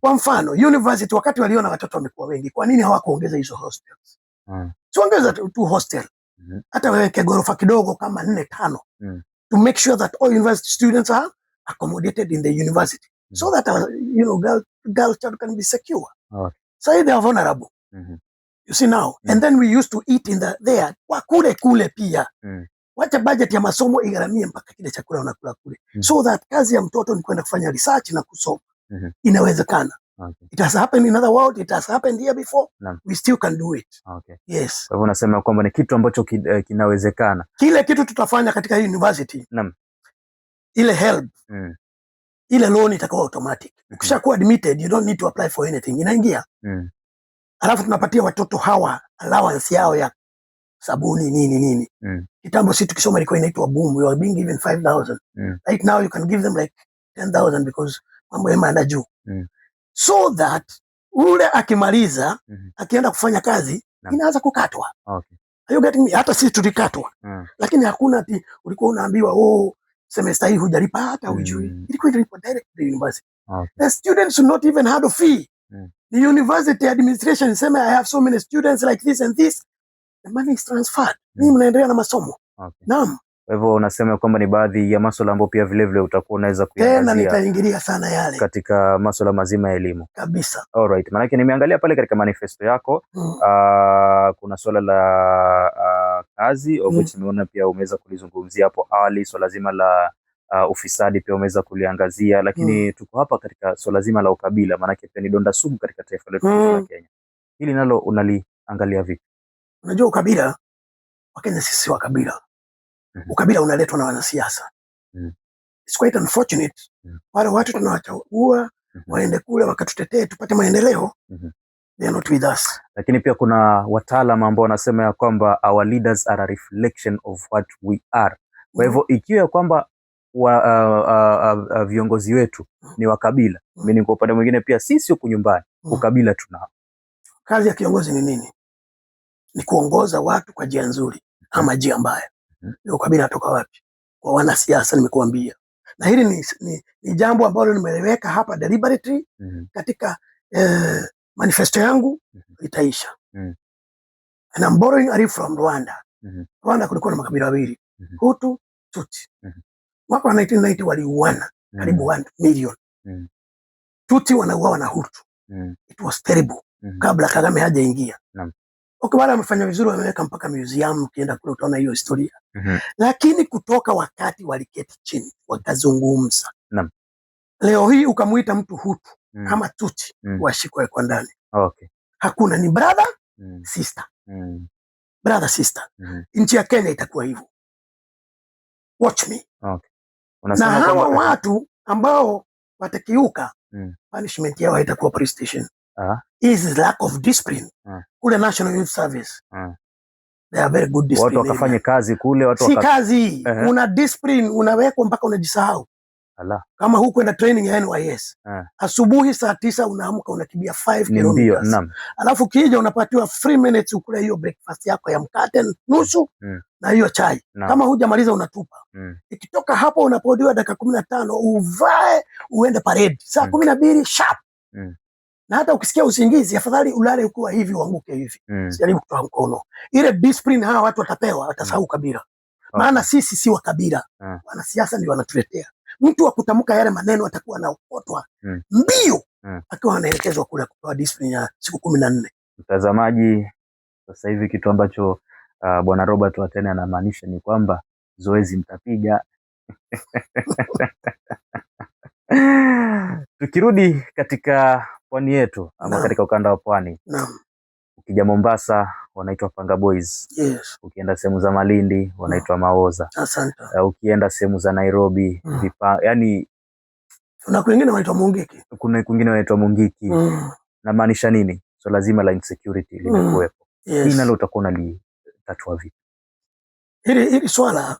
Kwa mfano, university wakati waliona watoto wamekuwa wengi, kwa nini hawakuongeza hizo hostels? Tuongeza tu hostel. Hata waweke gorofa kidogo kama 4-5 to make sure that all university students are accommodated in the university so that girl child can be secure. So they are vulnerable. You see now, and then we used to eat in there kwa kule pia. Wacha budget ya masomo igharamie mpaka kile chakula unakula kule. So that kazi ya mtoto ni kwenda kufanya research na kusoma. Inawezekana. It has happened in other world, it has happened here before. We still can do it. Yes. Kwa hivyo unasema kwamba ni kitu ambacho kinawezekana. Kile kitu tutafanya katika hii university. Ile help. Ile loan itakuwa automatic. Ukishakuwa admitted, you don't need to apply for anything. Inaingia. Alafu tunapatia watoto hawa allowance yao ya sabuni nini. Kitambo sisi tukisoma ilikuwa inaitwa boom. We were being given 5,000. Right now you can give them like 10,000 because mambo yameenda juu. So that ule akimaliza akienda kufanya kazi inaanza kukatwa. Are you getting me? Hata sisi tulikatwa. Lakini hakuna ati ulikuwa unaambiwa semester hii hujalipa hata hujui. Ilikuwa inalipwa direct to the university. The students should not even have a fee. The university administration iseme I have so many students like this and this. The money is transferred. Mimi mnaendelea na masomo. Naam. Kwa hivyo unasema kwamba ni baadhi ya masuala ambayo pia vile vile utakuwa unaweza kuangazia. Tena nitaingilia sana yale. Katika masuala mazima ya elimu. Kabisa. Alright. Maana nimeangalia pale katika manifesto yako kuna swala la kazi which nimeona pia umeweza kulizungumzia hapo awali, swala zima la ufisadi pia umeweza kuliangazia, lakini tuko hapa katika swala zima la ukabila, maana pia ni donda sugu katika taifa letu la Kenya. Hili nalo unaliangalia vipi? Unajua ukabila, Wakenya sisi wa kabila. Ukabila unaletwa na wanasiasa. It's quite unfortunate. Wale watu tunawachagua waende kule wakatutetee tupate maendeleo. they are not with us. Lakini pia kuna wataalamu ambao wanasema ya kwamba our leaders are a reflection of what we are. Kwa hivyo ikiwa ya kwamba viongozi wetu ni wa kabila, mimi kwa upande mwingine pia sisi huku nyumbani ukabila tunao. Kazi ya kiongozi ni nini? Ni kuongoza watu kwa njia nzuri ama njia mbaya. Ndio kabila toka wapi? Kwa wanasiasa nimekuambia. Na hili ni jambo ambalo nimeliweka hapa deliberately katika manifesto yangu itaisha. And I'm borrowing a from Rwanda. Rwanda kulikuwa na makabila mawili, Hutu, Tutsi. Mwaka wa 1990 waliuana karibu 1 million. Tutsi wanauawa na Hutu. It was terrible. Kabla Kagame hajaingia. Wale wamefanya vizuri, wameweka mpaka museum, ukienda kule utaona hiyo historia. Lakini kutoka wakati waliketi chini wakazungumza. Leo hii ukamuita mtu Hutu ama Tutsi washikwe kwa ndani. Okay. Hakuna, ni brother sister. Brother sister. Nchi ya Kenya itakuwa hivyo. Watch me. Okay. Na hawa watu ambao watakiuka punishment yao haitakuwa police station. Is lack of discipline. Kule National Youth Service. They are very good discipline. Watu wakafanye kazi kule, watu si kazi. Una discipline, unawekwa mpaka unajisahau. Kama huko enda training ya NYS. Asubuhi saa 9 unaamka unakimbia 5 kilometers. Alafu kija unapatiwa 3 minutes ukule hiyo breakfast yako ya mkate nusu na hiyo chai. Kama hujamaliza unatupa. Ikitoka hapo unapodiwa dakika 15 uvae uende parade. Saa 12 sharp. Na hata ukisikia usingizi afadhali ulale ukiwa hivi uanguke hivi. Sijaribu kutoa mkono. Ile discipline hawa watu watapewa, watasahau kabila. Maana sisi si wa kabila. Wanasiasa ndio wanatuletea. Mtu wa kutamka yale maneno atakuwa na ukotwa mbio akiwa anaelekezwa kule kutoa discipline ya siku 14. Mtazamaji, sasa hivi kitu ambacho Bwana Robert Watene anamaanisha ni kwamba zoezi mtapiga. Tukirudi katika pwani yetu ama katika ukanda wa pwani. Ukija Mombasa wanaitwa Panga Boys. Yes. Ukienda sehemu za Malindi wanaitwa Maoza. Asante. Ukienda sehemu za Nairobi yani kuna kwingine wanaitwa Mungiki. Kuna kwingine wanaitwa Mungiki. Na maanisha nini? So lazima la insecurity limekuwepo. Hii nalo utakuwa unalitatua vipi? Hili swala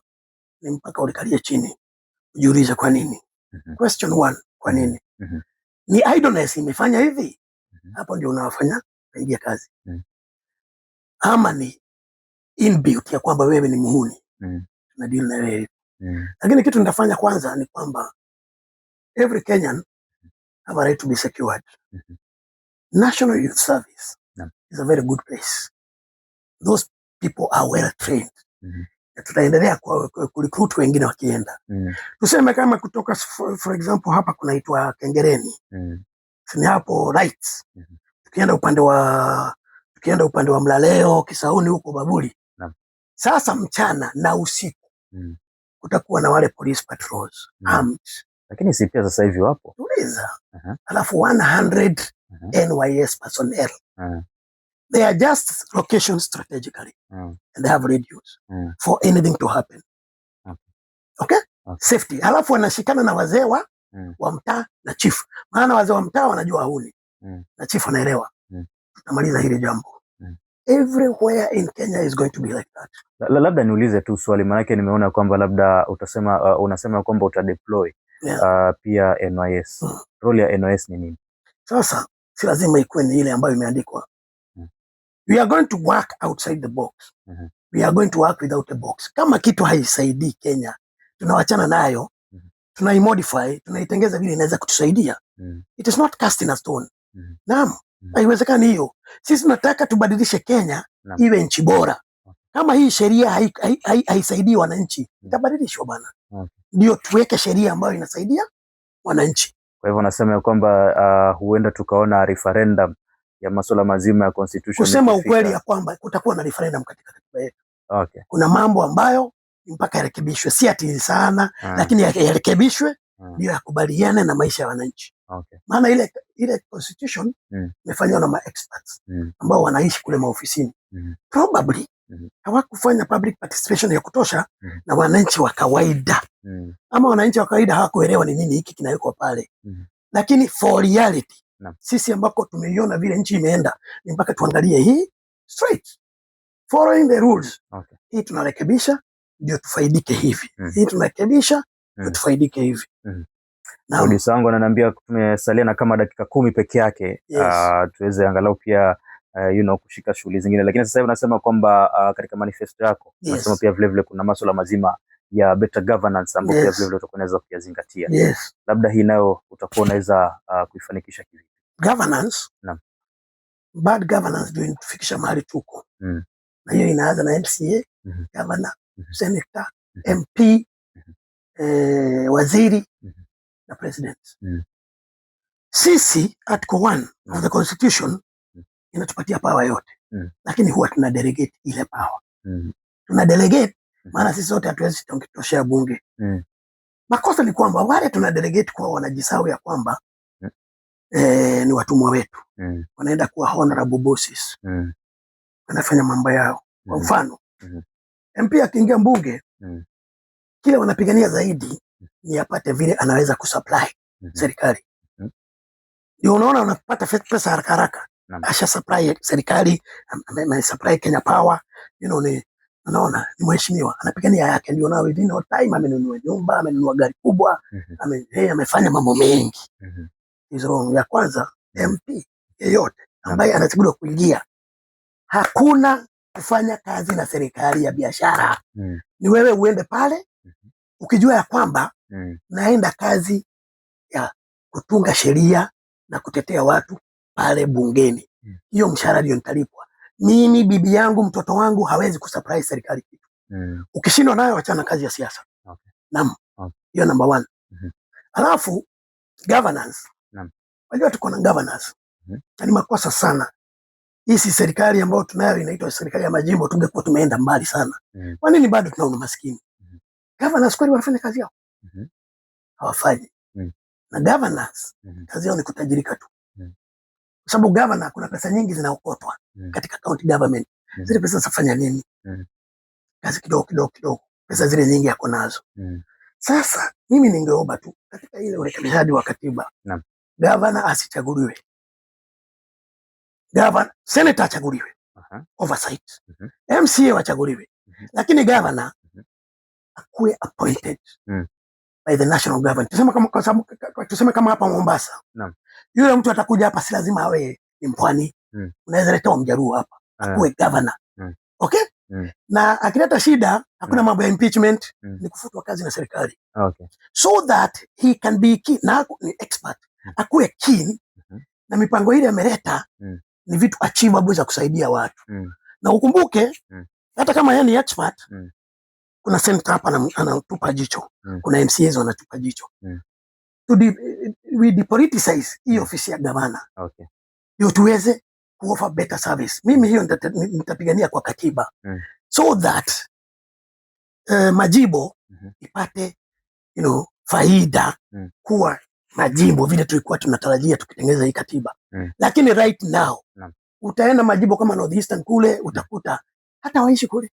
ni mpaka ulikalie chini ujiulize kwa nini. Question 1, kwa nini? Ni idleness imefanya hivi? Hapo ndio unawafanya kuingia kazi. Ama ni inbuilt ya kwamba wewe ni muhuni. Na deal na wewe. Lakini kitu nitafanya kwanza ni kwamba every Kenyan have a right to be secured. National Youth Service is a very good place. Those people are well trained. Tutaendelea kurecruit wengine wakienda. Tuseme kama kutoka for example hapa kunaitwa Kengereni. Ni hapo rights. Tukienda upande wa Mlaleo, Kisauni huko Babuli. Sasa mchana na usiku kutakuwa na wale police patrols armed. Lakini si pia sasa hivi wapo. Tuliza. Alafu 100 NYS personnel. They are just location strategically. And they have radios for anything to happen. Okay? Safety. Alafu wanashikana na wazee wa mtaa na chief. Maana wazee wa mtaa wanajua huni. Na chief anaelewa. Tutamaliza hili jambo. Everywhere in Kenya is going to be like that. Labda niulize tu swali, maana nimeona kwamba labda unasema kwamba utadeploy pia NYS. Role ya NYS ni nini? Sasa si lazima ikuwe ni ile ambayo imeandikwa. We are going to work outside the box. We are going to work without the box. Kama kitu haisaidii Kenya, tunawachana nayo, tunaimodify, tunaitengeza vile inaweza kutusaidia. It is not cast in a stone. Naam, haiwezekani hiyo. Sisi tunataka tubadilishe Kenya iwe nchi bora. Kama hii sheria haisaidii wananchi, itabadilishwa bana. Ndio tuweke sheria ambayo inasaidia wananchi. Kwa hivyo nasema kwamba huenda tukaona referendum ya masuala mazima ya constitution. Kusema ukweli ya kwamba kutakuwa na referendum katika katiba yetu. Okay. Kuna mambo ambayo mpaka yarekebishwe, si ati sana, lakini yarekebishwe ndio yakubaliane na maisha ya wananchi. Okay. Maana ile constitution imefanywa na ma-experts ambao wanaishi kule maofisini. Probably hawakufanya public participation ya kutosha na wananchi wa kawaida. Ama wananchi wa kawaida hawakuelewa ni nini hiki kinawekwa pale. Lakini for reality Sisi ambako tumeiona vile nchi imeenda, ni mpaka tuangalie hii straight, following the rules. Hii tunarekebisha ndio tufaidike hivi. Hii tunarekebisha ndio tufaidike hivi. Producer wangu ananiambia tumesalia na kama dakika 10 peke yake. Tuweze angalau pia kushika shughuli zingine, lakini sasa hivi unasema kwamba katika manifesto yako unasema pia vile vile kuna masuala mazima ya better governance ambayo pia vile vile utakuwa kuyazingatia. Labda hii nayo utakuwa unaweza kuifanikisha kivipi? Governance, bad governance ndio inatufikisha mahali tuko. Na hiyo inaanza na MCA, governor, senator, MP, waziri na president. Sisi article 1 of the constitution inatupatia power yote, lakini huwa tuna delegate ile power. Tuna delegate maana sisi sote hatuwezi kutoshea bunge. Makosa ni kwamba wale tuna delegate kwa wanajisahau ya kwamba ni watumwa wetu. Wanaenda kuwa honorable bosses. Wanafanya mambo yao. Kwa mfano, MP akiingia mbunge, kile wanapigania zaidi ni apate vile anaweza kusupply serikali. Ndio unaona unapata pesa haraka haraka. Asha supply serikali, supply Kenya Power, unaona ni mheshimiwa anapigania yake, ndio na within no time amenunua nyumba, amenunua gari kubwa, amefanya mambo mengi. Hizo ya kwanza, MP yeyote ambaye anachaguliwa kuingia, hakuna kufanya kazi na serikali ya biashara. Ni wewe uende pale ukijua ya kwamba naenda kazi ya kutunga sheria na kutetea watu pale bungeni. Hiyo mshahara ndio nitalipwa. Mimi, bibi yangu, mtoto wangu hawezi kusurprise serikali kitu. Ukishindwa nayo achana kazi ya siasa. Naam. Hiyo number 1. Alafu governance. Wajua tuko na governance. Ni makosa sana. Hii si serikali ambayo tunayo inaitwa serikali ya majimbo, tungekuwa tumeenda mbali sana. Kwa nini bado tuna umaskini? Governance kweli wanafanya kazi yao? Hawafanyi. Na governance kazi yao ni kutajirika tu. Kwa sababu governor kuna pesa nyingi zinaokotwa katika county government. Zile pesa zafanya nini? Kazi kidogo. Pesa zile nyingi yako nazo. Sasa mimi ningeomba tu katika ile urekebishaji wa katiba. Governor asichaguliwe. Senator achaguliwe. Oversight. MCA wachaguliwe. Lakini governor akuwe appointed by the national government. Tuseme kama hapa Mombasa. Yule mtu atakuja hapa si lazima awe ni Mpwani. Unaweza leta Mjaruo hapa. Akuwe governor. Okay? Na akileta shida, hakuna mambo ya impeachment, ni kufutwa kazi na serikali. So that he can be keen, na ni expert. Akuwe keen na mipango ile ameleta ni vitu achievable za kusaidia watu. Na ukumbuke hata kama yeye ni expert, kuna senator hapa anatupa jicho. Kuna MCAs wanatupa jicho. We depoliticize hii ofisi ya gavana. Ndio tuweze kuoffer better service. Mimi hiyo nitapigania kwa katiba. So that majimbo ipate faida kuwa majimbo vile tulikuwa tunatarajia tukitengeneza hii katiba. Lakini right now utaenda majimbo kama Northeastern kule utakuta hata waishi kule.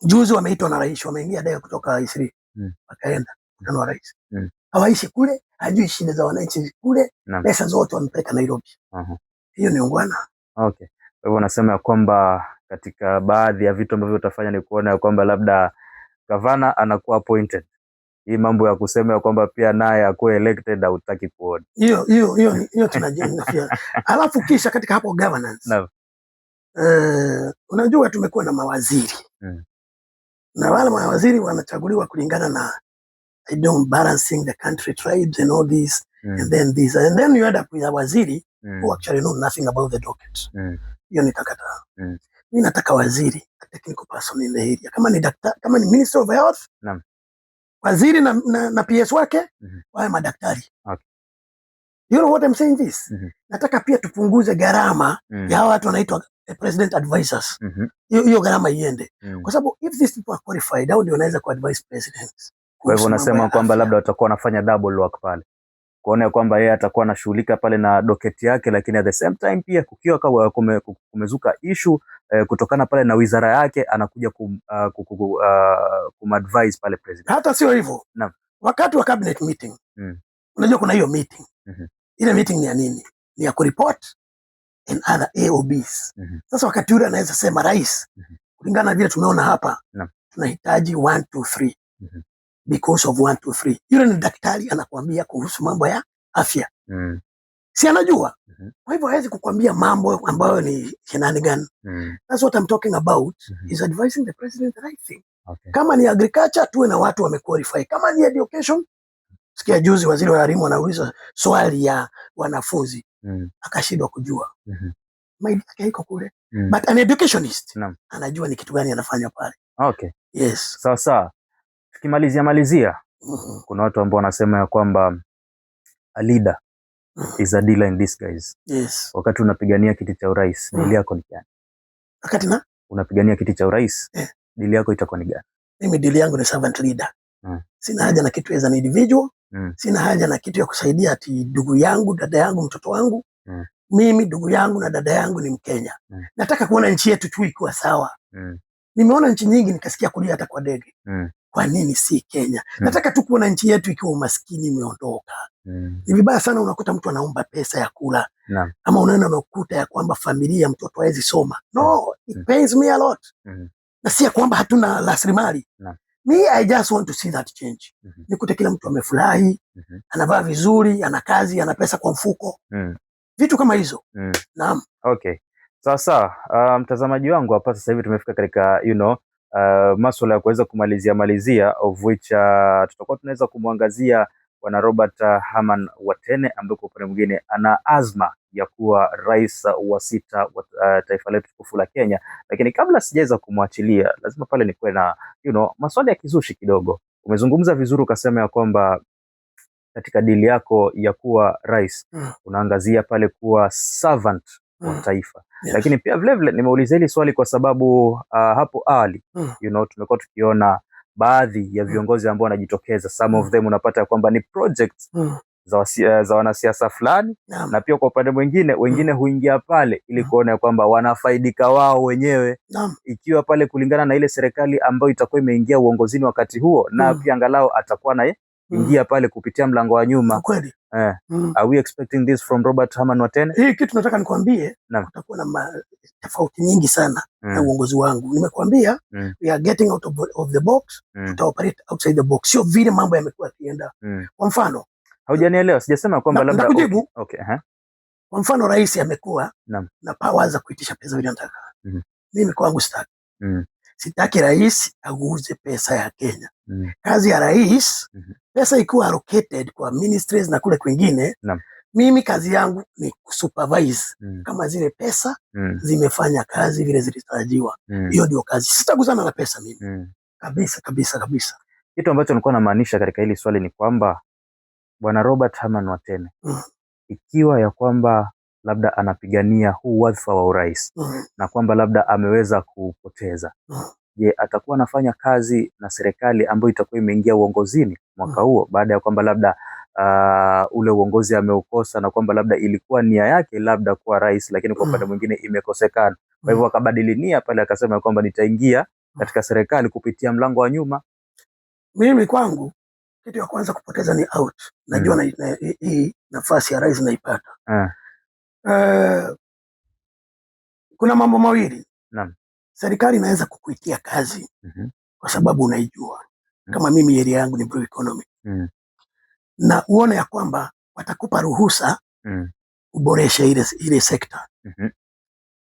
Juzi wameitwa na rais, wameingia dai kutoka Isri. Wakaenda mkutano wa rais. Hawaishi kule, hajui shida za wananchi kule, pesa zote wamepeleka Nairobi. Hiyo ni ungwana. Okay. Kwa hivyo unasema ya kwamba katika baadhi ya vitu ambavyo utafanya ni kuona ya kwamba labda gavana anakuwa appointed. Hii mambo ya kusema ya kwamba pia naye akuwe elected hautaki kuona. Hiyo tunajenga. Alafu kisha katika hapo governance. Unajua tumekuwa na mawaziri. Na wale mawaziri wanachaguliwa kulingana na balancing the country, tribes and all this, and then this. And then you end up with a waziri who actually know nothing about the docket. Hiyo nitakata. Mimi nataka waziri, a technical person in the area. Kama ni Minister of Health, waziri na PS wake, wawe madaktari. You know what I'm saying this? Nataka pia tupunguze gharama ya hawa watu wanaitwa president advisors. Hiyo gharama iende. Kwa sababu if these people are qualified, hao ndio wanaweza ku-advise president. Kwa hivyo unasema kwamba labda watakuwa wanafanya double work pale. Kuona kwamba yeye atakuwa anashughulika pale na docket yake, lakini at the same time pia kukiwa kama kumezuka issue kutokana pale na wizara yake anakuja kumadvise pale president. Hata sio hivyo. Wakati wa cabinet meeting. Unajua kuna hiyo meeting. Ile meeting ni ya nini? ni ya kureport and other AOBs. Sasa wakati ule anaweza sema rais, kulingana na vile tumeona hapa, tunahitaji 1 2 3 because of 1 2 3. Yule ni daktari anakuambia kuhusu mambo ya afya. Si anajua. Kwa hivyo hawezi kukwambia mambo ambayo ni shenanigan. That's what I'm talking about. He's advising the president the right thing. Kama ni agriculture, tuwe na watu wamequalify. Kama ni education, sikia juzi waziri wa elimu anauliza swali ya wanafunzi, akashindwa kujua. Maidi yake iko kule. But an educationist anajua ni kitu gani anafanya pale. Okay. Yes. Sawa. Tukimalizia, kuna watu ambao wanasema ya kwamba a leader is a dealer in disguise. Yes. Wakati unapigania kiti cha urais, dili yako ni gani? Wakati unapigania kiti cha urais, dili yako itakuwa ni gani? Mimi dili yangu ni servant leader. Sina haja na kitu as an individual. Sina haja na kitu ya kusaidia ati ndugu yangu, dada yangu, mtoto wangu. Mimi ndugu yangu na dada yangu ni Mkenya. Nataka kuona nchi yetu tu ikiwa sawa. Nimeona nchi nyingi nikasikia kulia hata kwa ndege. Kwa nini si Kenya? Nataka tu kuona nchi yetu ikiwa umaskini umeondoka. Ni vibaya sana unakuta mtu anaomba pesa ya kula. Ama unaenda unakuta ya kwamba familia mtoto hawezi soma. No, it pains me a lot. Na si ya kwamba hatuna rasilimali. Me, I just want to see that change. Nikute kila mtu amefurahi, anavaa vizuri, ana kazi, ana pesa kwa mfuko. Vitu kama hizo. Naam. Okay. Sawa. Mtazamaji wangu, hapa sasa hivi tumefika katika masuala ya kuweza kumalizia of which tutakuwa tunaweza kumwangazia Bwana Robert Herman Watene, ambaye kwa upande mwingine ana azma ya kuwa rais wa 6 wa taifa letu tukufu la Kenya. Lakini kabla sijaweza kumwachilia, lazima pale nikuwe na maswali ya kizushi kidogo. Umezungumza vizuri ukasema ya kwamba katika dili yako ya kuwa rais unaangazia pale kuwa servant wa taifa. Lakini pia vile nimeuliza hili swali kwa sababu hapo awali tumekuwa tukiona baadhi ya viongozi ambao wanajitokeza, some of them unapata kwamba ni projects za wanasiasa fulani, na pia kwa upande mwingine wengine huingia pale ili kuona kwamba wanafaidika wao wenyewe, ikiwa pale kulingana na ile serikali ambayo itakuwa imeingia uongozini wakati huo, na pia angalau atakuwa na ingia pale kupitia mlango wa nyuma. Kweli. Are we expecting this from Robert Herman Watene? Hii kitu nataka nikwambie, kutakuwa na tofauti nyingi sana na uongozi wangu. Nimekuambia we are getting out of the box, tutaoperate outside the box. Sio vile mambo yamekuwa yakienda. Kwa mfano, haujanielewa, sijasema kwamba labda okay. Kwa mfano rais amekuwa na power za kuitisha pesa vile anataka. Mimi kwangu sitaki. Sitaki rais auze pesa ya Kenya. Kazi ya rais, pesa ikiwa allocated kwa ministries na kule kwingine, mimi kazi yangu ni kusupervise kama zile pesa zimefanya kazi vile zilitarajiwa. Hiyo ndio kazi. Sitaguzana na pesa mimi. Kabisa. Kitu ambacho nilikuwa namaanisha katika hili swali ni kwamba Bwana Robert Herman Watene, ikiwa ya kwamba labda anapigania huu wadhifa wa urais na kwamba labda ameweza kupoteza, je, atakuwa anafanya kazi na serikali ambayo itakuwa imeingia uongozini mwaka huo, baada ya kwamba labda ule uongozi ameukosa na kwamba labda ilikuwa nia yake labda kuwa rais, lakini kwa upande mwingine imekosekana. Kwa hivyo akabadili nia pale, akasema kwamba nitaingia katika serikali kupitia mlango wa nyuma. Mimi kwangu kitu ya kwanza kupoteza ni out. Najua hii nafasi ya rais naipata. Kuna mambo mawili. Serikali inaweza kukuitia kazi kwa sababu unaijua. Kama mimi area yangu ni blue economy. Na uone ya kwamba watakupa ruhusa uboreshe ile sekta.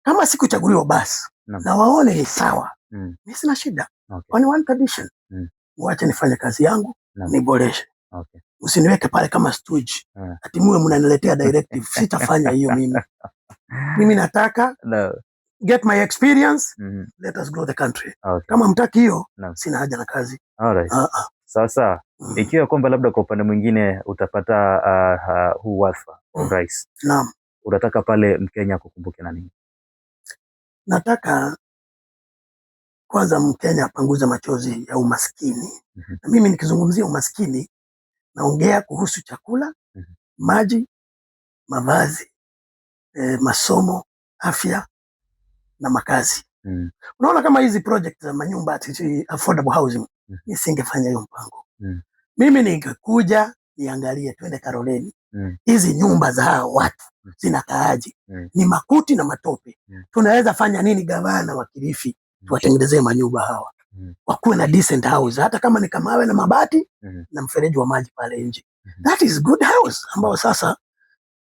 Kama sikuchaguliwa basi na waone ni sawa. Mimi sina shida. On one condition. Muache nifanye kazi yangu, niboreshe. Usiniweke pale kama stooge. Ati muwe mnaniletea directive. Sitafanya hiyo mimi. Mimi nataka get my experience, let us grow the country. Kama mtaki hiyo, sina haja na kazi. Alright. Sawa. Ikiwa kwamba labda kwa upande mwingine utapata huu wadhifa wa rais. Unataka pale Mkenya kukumbuke na nini? Nataka kwanza Mkenya apanguze machozi ya umaskini. Na mimi nikizungumzia umaskini naongea kuhusu chakula, maji, mavazi, masomo, afya na makazi. Unaona kama hizi project za manyumba affordable housing, nisingefanya hiyo mpango. Mimi ningekuja niangalie twende Karoleni, hizi nyumba za hao watu zinakaaje? Ni makuti na matope. Tunaweza fanya nini gavana wa Kilifi tuwatengenezee manyumba hawa wakuwe na decent house, hata kama ni kamawe na mabati na mfereji wa maji pale nje. That is good house ambao sasa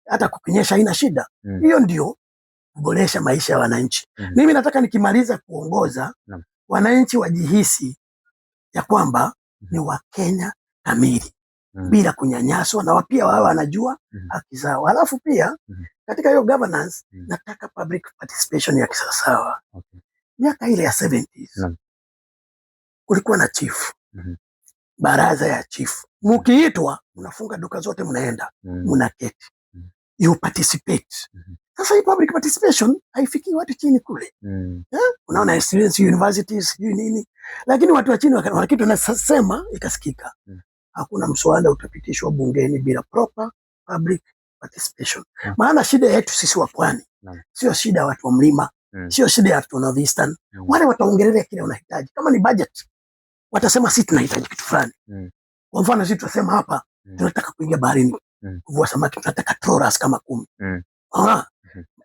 hata kukinyesha haina shida. Hiyo ndio kuboresha maisha ya wananchi. Mimi nataka nikimaliza kuongoza wananchi wajihisi ya kwamba ni Wakenya kamili bila kunyanyaswa, na pia wao wanajua haki zao. Halafu pia katika hiyo governance nataka public participation ya kisawasawa. Miaka ile ya 70s kulikuwa na chief, baraza ya chief. Mukiitwa mnafunga duka zote, mnaenda mnaketi, you participate. Sasa hii public participation haifiki watu chini kule. Unaona students universities sijui nini, lakini watu wa chini wana kitu nasema ikasikika. Hakuna mswada utapitishwa bungeni bila proper public participation. Maana shida yetu sisi wa pwani sio shida ya watu wa mlima, sio shida ya watu wa North Eastern. Wale wataongelea kile wanahitaji. Kama ni budget watasema sisi tunahitaji kitu fulani. Kwa mfano sisi tutasema hapa tunataka kuingia baharini kuvua samaki, tunataka trawlers kama 10.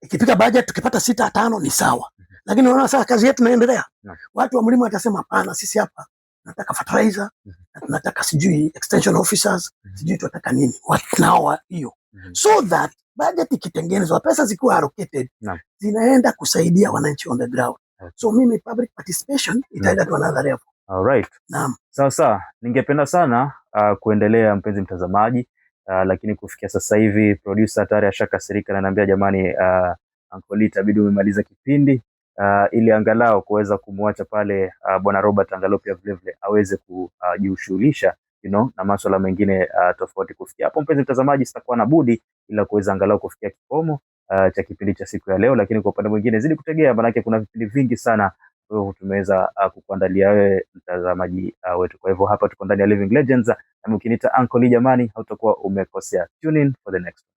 Ikipika budget tukipata 6 5 ni sawa. Lakini unaona sasa kazi yetu inaendelea. Watu wa mlima watasema hapana, sisi hapa tunataka fertilizer, tunataka sijui extension officers, sijui tunataka nini. Watu nao hiyo. So that budget ikitengenezwa, pesa zikiwa allocated, zinaenda kusaidia wananchi on the ground. So mimi public participation itaenda to another level. All right. Naam. Sawa. Ningependa sana kuendelea mpenzi mtazamaji, lakini kufikia sasa hivi producer tayari ashakasirika na ananiambia jamani, Uncle Lee itabidi umemaliza kipindi ili angalau kuweza kumwacha pale bwana Robert angalau pia vile vile aweze kujishughulisha na masuala mengine tofauti. Kufikia hapo mpenzi mtazamaji, sitakuwa na budi ila kuweza angalau kufikia kikomo cha kipindi cha siku ya leo, lakini kwa upande mwingine zidi kutegea, maana kuna vipindi vingi sana tumeweza kukuandalia wewe mtazamaji wetu. Kwa hivyo hapa tuko ndani ya Living Legends, na mkiniita Uncle Lee jamani, hautakuwa umekosea. Tune in for the next one.